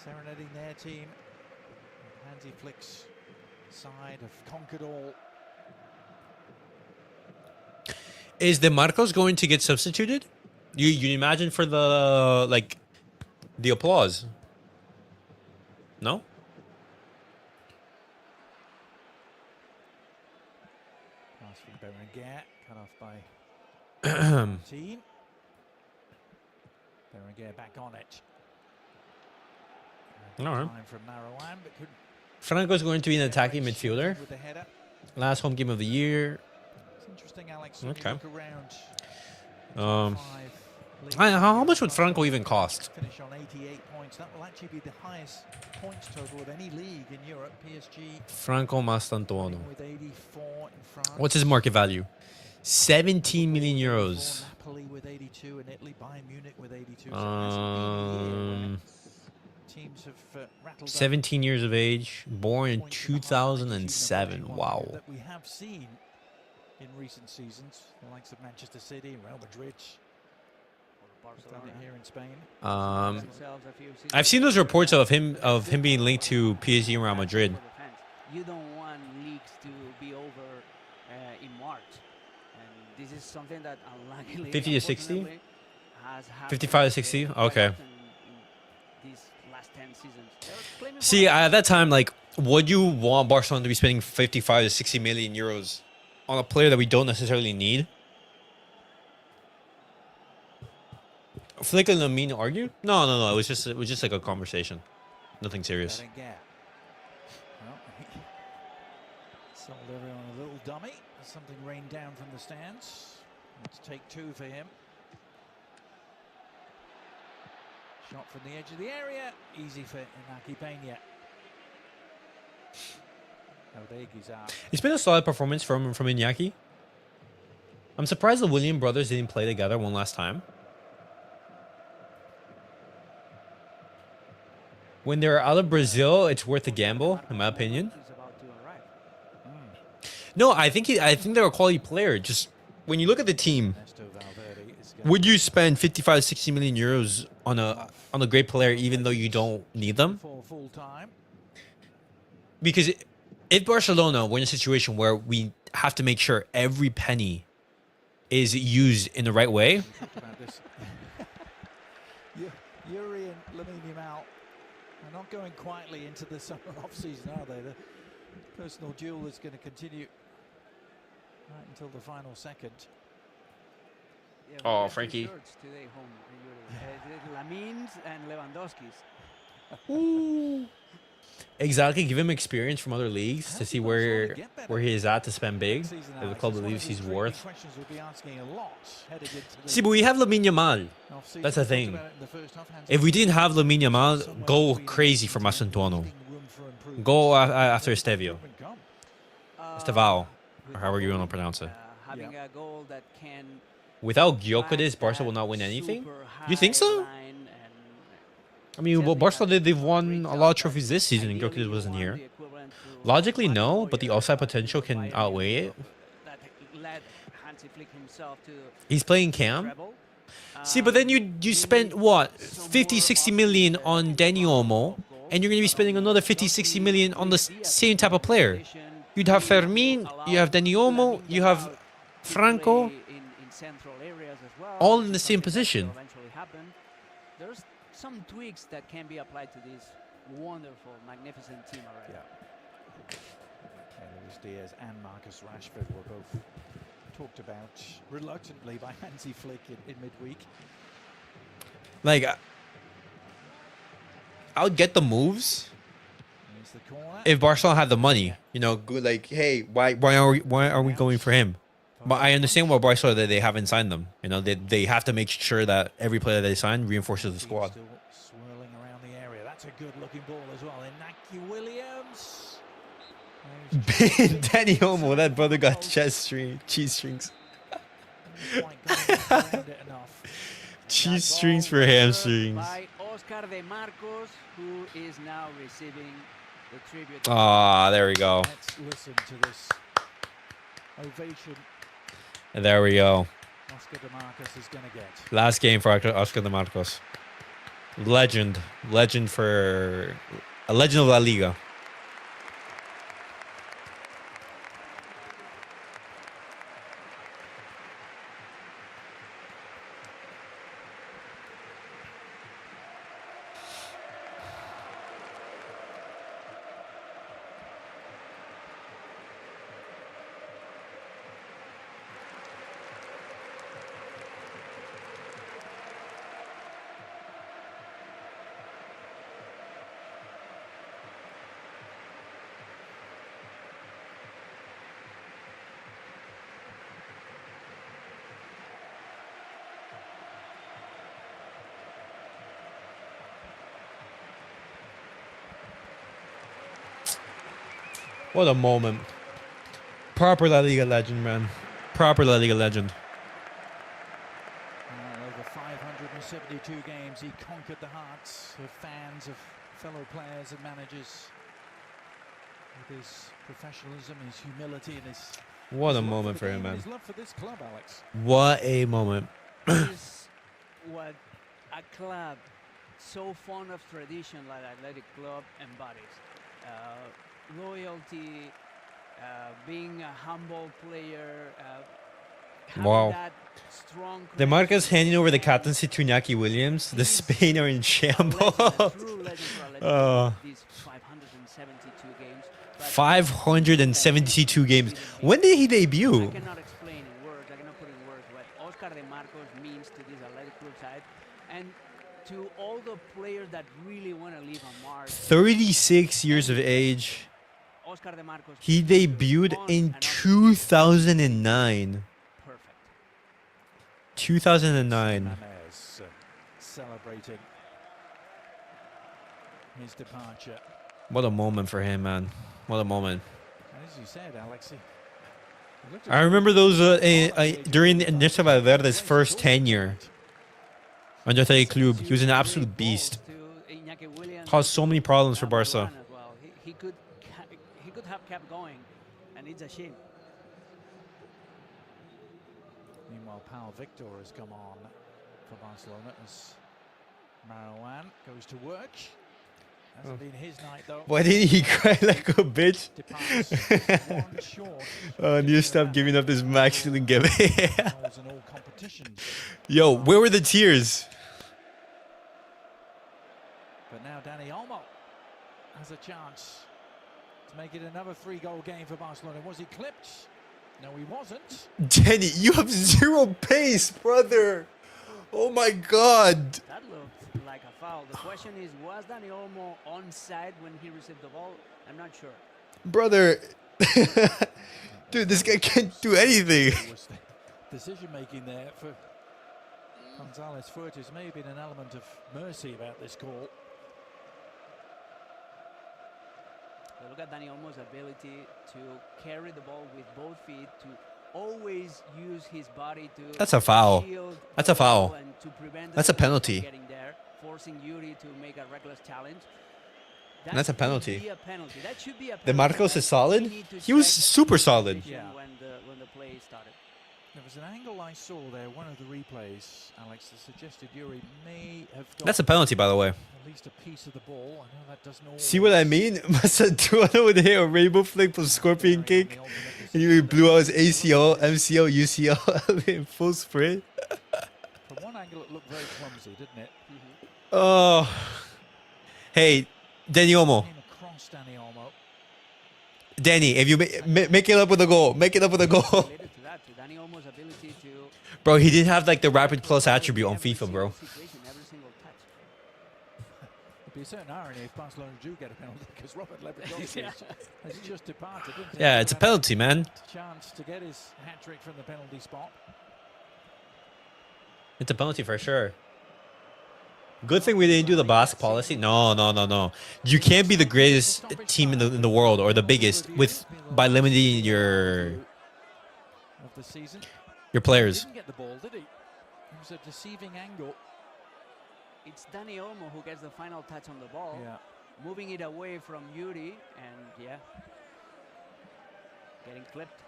serenading their team. Hansi Flick's side have conquered all. Is De Marcos going to get substituted? You imagine for the the applause? No? Pass from Berenguer, cut off by Team. Berenguer back on it. All right. Time from Marouane, but could Franco's going to be an attacking midfielder. with the header. Last home game of the year. It's interesting, Alex. When Okay. you look around, Um, top five leagues how in much would Europe, Franco even cost? finish on 88 points. That will actually be the highest points total of any league in Europe. PSG Franco Mastantuono. with 84 in France. What's his market value? 17 million Liverpool, euros. Napoli with 82 in Italy, Bayern Munich with 82. So it hasn't been a year where teams have rattled up 17 years of age, born in points in the high 2007. magnitude Wow. that we have seen in recent seasons, the likes of Manchester City and Real Madrid. We've done it here in Spain. I've seen those reports of him being linked to PSG and Real Madrid. You don't want leagues to be over in March, and this is something that unluckily 50 to 60? unfortunately, has happened 55 to 60? quite Okay. often in these last 10 seasons. They're claiming for See, it. at that time, like, would you want Barcelona to be spending 55 to 60 million euros on a player that we don't necessarily need? Flick and Lamine argued? No. It was just like a conversation. Nothing serious. Well, sold everyone a little dummy. Something rained down from the stands. Let's take two for him. Shot from the edge of the area. Easy for Iñaki Peña. Odegi's out. It's been a solid performance from Iñaki. I'm surprised the William brothers didn't play together one last time. When they're out of Brazil, it's worth a gamble, in my opinion. He's about to arrive. No, I think they're a quality player. Just when you look at the team, Ernesto Valverde is going would you spend 55, 60 million euros on a great player even though you don't need them? for full time. Because if Barcelona were in a situation where we have to make sure every penny is used in the right way, We talked about this. Yuri and Lamine Yamal are not going quietly into the summer off-season, are they? The personal duel is going to continue right until the final second. Yeah, Oh, we have two Frankie. shirts today home, Lamine's and Lewandowski's. exactly, give him experience from other leagues to How's see Barcelona where get better he is at to spend big. season, That the Alex? club It's one believes of the he's intriguing worth. questions we'll be asking a lot heading into the See, but we have Lamine Yamal. off-season. That's the We talked thing. about it in the first half. Hands If we didn't have Lamine Yamal, somewhere go between crazy for 18 and Mastantuono. 19 room for improvement. Go after Estevao. Improvement come. Estevao, With or however you goal, want to pronounce it. Having a goal that can Without Gyökeres, flank Barca that will not win anything. super You think high so? line and I mean, well, Chelsea Barcelona, has they've won great a talent, lot of but trophies this season, and ideally Gyökeres you wasn't want here. the equivalent to Logically, no, Manuel but the Neuer outside at potential can Bayern outweigh Munich, it. That led Hansi Flick himself to He's playing Cam. treble. See, but then you spent what 50, 60 million on Dani Olmo, and you're going to be spending another 50, 60 million on the same type of player. You'd have Fermín, you have Dani Olmo, you have Franco, all in the same position. There's some tweaks that can be applied to this wonderful, magnificent team already. Luis Diaz and Marcus Rashford were both talked about reluctantly by Hansi Flick in midweek. Like, I would get the moves Here's the corner. if Barcelona had the money. You know, good, like, hey, why are we going for him? But I understand why Barcelona that they haven't signed them. You know, they have to make sure that every player they sign reinforces the squad. Still swirling around the area. That's a good looking ball as well. Iñaki Williams. Dani Olmo, that brother got cheese strings. Cheese strings for hamstrings. By Oscar de Marcos, who is now receiving the tribute. Ah, there we go. Let's listen to this ovation There we go. Oscar de Marcos is going to get. Last game for Oscar de Marcos. Legend for a legend of La Liga. What a moment. Proper La Liga legend, man. Proper La Liga legend. Over 572 games, he conquered the hearts of fans, of fellow players and managers. With his professionalism, his humility, and his What a moment for him, man. His love for this club, Alex. What a moment. This is what a club so fond of tradition like Athletic Club embodies. Loyalty, being a humble player, Wow. that strong The Marcus handing over the captaincy to Iñaki Williams. The Spain are in shambles. These 572 games. 572 games. When did he debut? I cannot explain in words, I cannot put in words what Oscar de Marcos means to this Athletic Club side and to all the players that really want to leave on Mars. 36 years of age. Oscar de Marcos. He debuted in 2009. Perfect. 2009. Mamés, celebrating his departure. What a moment for him, man. What a moment. And as you said, Alex, I remember those during Ernesto Valverde's first tenure under Athletic Club. He was an absolute beast. Caused so many problems for Barca. He could have kept going, and it's a shame. Meanwhile, Pau Victor has come on for Barcelona as Marouane goes to work. Hasn't been his night though. Why didn't he cry like a bitch? You stop giving up this max ceiling give. Yo, where were the tears? But now Dani Olmo has a chance to make it another 3-goal game for Barcelona. Was he clipped? No, he wasn't. Danny, you have zero pace, brother. Oh my God. That looked like a foul. The question is, was Dani Olmo onside when he received the ball? I'm not sure. Brother. Dude, this guy can't do anything. Decision making there for González Fuertes. May have been an element of mercy about this call. But look at Dani Olmo's ability to carry the ball with both feet, to always use his body to. That's a foul. That's a foul. And to prevent That's a penalty. Getting there, forcing Yuri to make a reckless challenge. That's a penalty. That should be a penalty. The Marcos is solid. He was super solid. Yeah. When the play started. There was an angle I saw there, one of the replays, Alex, that suggested Yuri may have got That's a penalty, by the way. at least a piece of the ball. I know that doesn't always. See what I mean? Macedonia would hit a rainbow flick from Scorpion Kick, and he blew out his ACL, MCL, UCL in full sprint. From one angle, it looked very clumsy, didn't it? Oh. Hey, Dani Olmo. Came across Dani Olmo. Danny, if you make it up with a goal, make it up with a goal. Related to that, to Dani Olmo's ability to. Bro, he didn't have like the rapid plus attribute on FIFA, bro. Every single touch. It'd be a certain irony if Barcelona do get a penalty because Robert Lewandowski has just departed. Didn't he? Yeah, it's a penalty, man. Chance to get his hat trick from the penalty spot. It's a penalty for sure. Good thing we didn't do the Basque policy. No. You can't be the greatest team in the world or the biggest by limiting your players. Didn't get the ball, did he? It was a deceiving angle. It's Dani Olmo who gets the final touch on the ball, moving it away from Yuri, and getting clipped.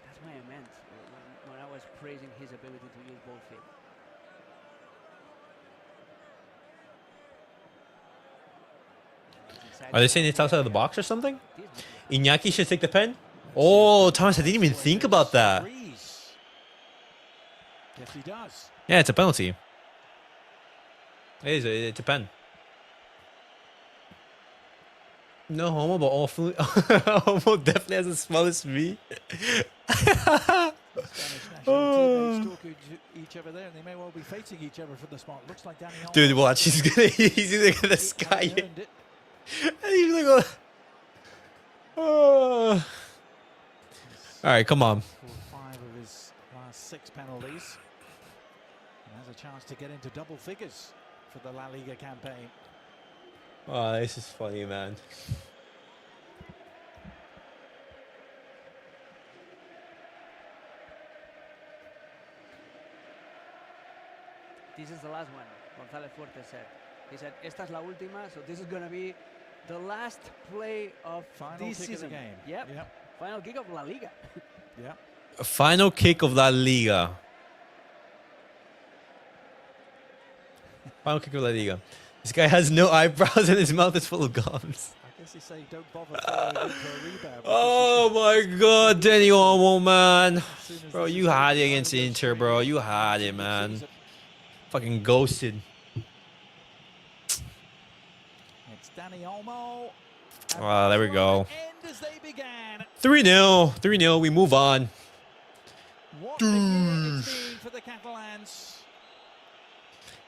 That's what I meant when I was praising his ability to use both feet. Are they saying it's outside of the box or something? Iñaki should take the pen? Oh, Thomas, I didn't even think about that. Yes, he does. Yeah, it's a penalty. It's a pen. No homo, but all fluent. Homo definitely has the smallest me. Teammates talk to each other there, and they may well be facing each other for the spot. Looks like Dani Olmo. Dude, watch. He's either gonna sky it. And he's like, oh. All right, come on. 5 of his last 6 penalties. And has a chance to get into double figures for the La Liga campaign. Oh, this is funny, man. This is the last one, González Fuerte said. He said, esta es la última, so this is going to be the last play of Final this kick season. of the game. Yep. Final kick of La Liga. Yep. Final kick of La Liga. Final kick of La Liga. This guy has no eyebrows and his mouth is full of gums. I guess you say don't bother following for a rebound. Oh my god, Danny Olmo, man. As soon as Bro, this you is had it over, against those Inter, three bro. You games had of it, the man. season. Fucking ghosted. It's Danny Olmo. Oh, there we go. End as they began. 3-0. 3-0. We move on. What a year it's been for the Catalans.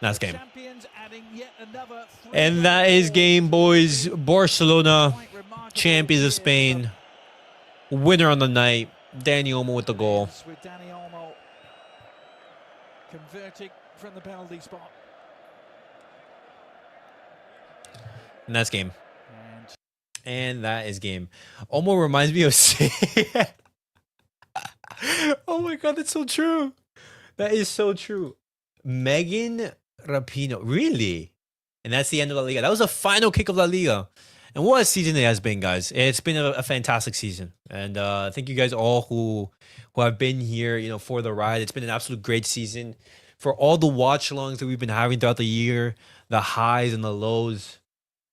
Nice game. Champions adding yet another And that is game, boys. Barcelona, Quite remarkable champions year of Spain. Winner on the night. Danny Olmo with the goal. with Danny Olmo converting from the penalty spot. And that's game. And And that is game. Olmo reminds me of... Oh my god, that's so true. That is so true. Megan Rapinoe. Really? And that's the end of La Liga. That was the final kick of La Liga. And what a season it has been, guys. It's been a fantastic season. And thank you guys all who have been here, you know, for the ride. It's been an absolute great season. For all the watch-alongs that we've been having throughout the year, the highs and the lows.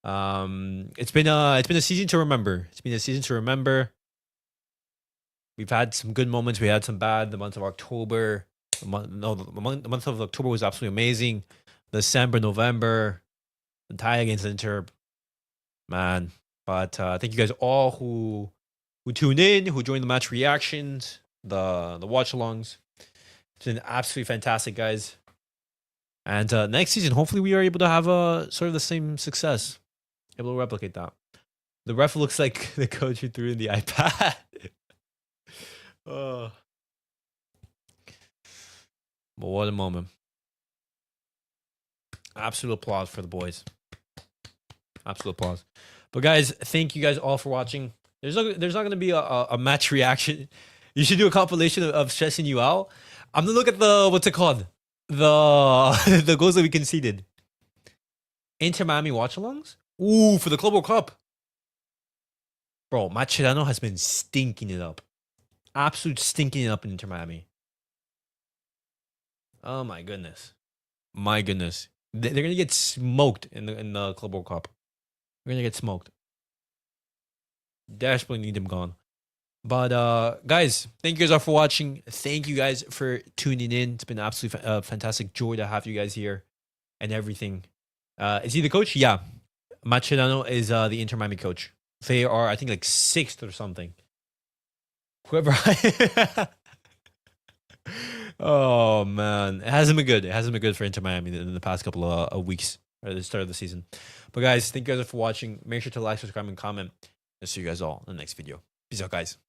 It's been a season to remember. It's been a season to remember. We've had some good moments. We had some bad. The month of October. The month of October was absolutely amazing. December, November, the tie against Inter, man. But thank you guys all who tuned in, who joined the match reactions, the watch-alongs. It's been absolutely fantastic, guys. And next season, hopefully, we are able to have sort of the same success, able to replicate that. The ref looks like the coach who threw in the iPad. Oh. But what a moment. Absolute applause for the boys. Absolute applause. But guys, thank you guys all for watching. There's not going to be a match reaction. You should do a compilation of stressing you out. I'm going to look at the, what's it called? The goals that we conceded. Inter Miami watch-alongs? Ooh, for the Club World Cup. Bro, Mascherano has been stinking it up. Absolute stinking it up in Inter Miami. Oh my goodness. My goodness. They're going to get smoked in the Club World Cup. They're going to get smoked. Desperately need them gone. But guys, thank you guys all for watching. Thank you guys for tuning in. It's been an absolute fantastic joy to have you guys here and everything. Is he the coach? Yeah. Mascherano is the Inter Miami coach. They are, I think, like 6th or something. Whoever. Oh man, it hasn't been good. It hasn't been good for Inter Miami in the past couple of weeks or the start of the season. But guys, thank you guys for watching. Make sure to like, subscribe, and comment. I'll see you guys all in the next video. Peace out, guys.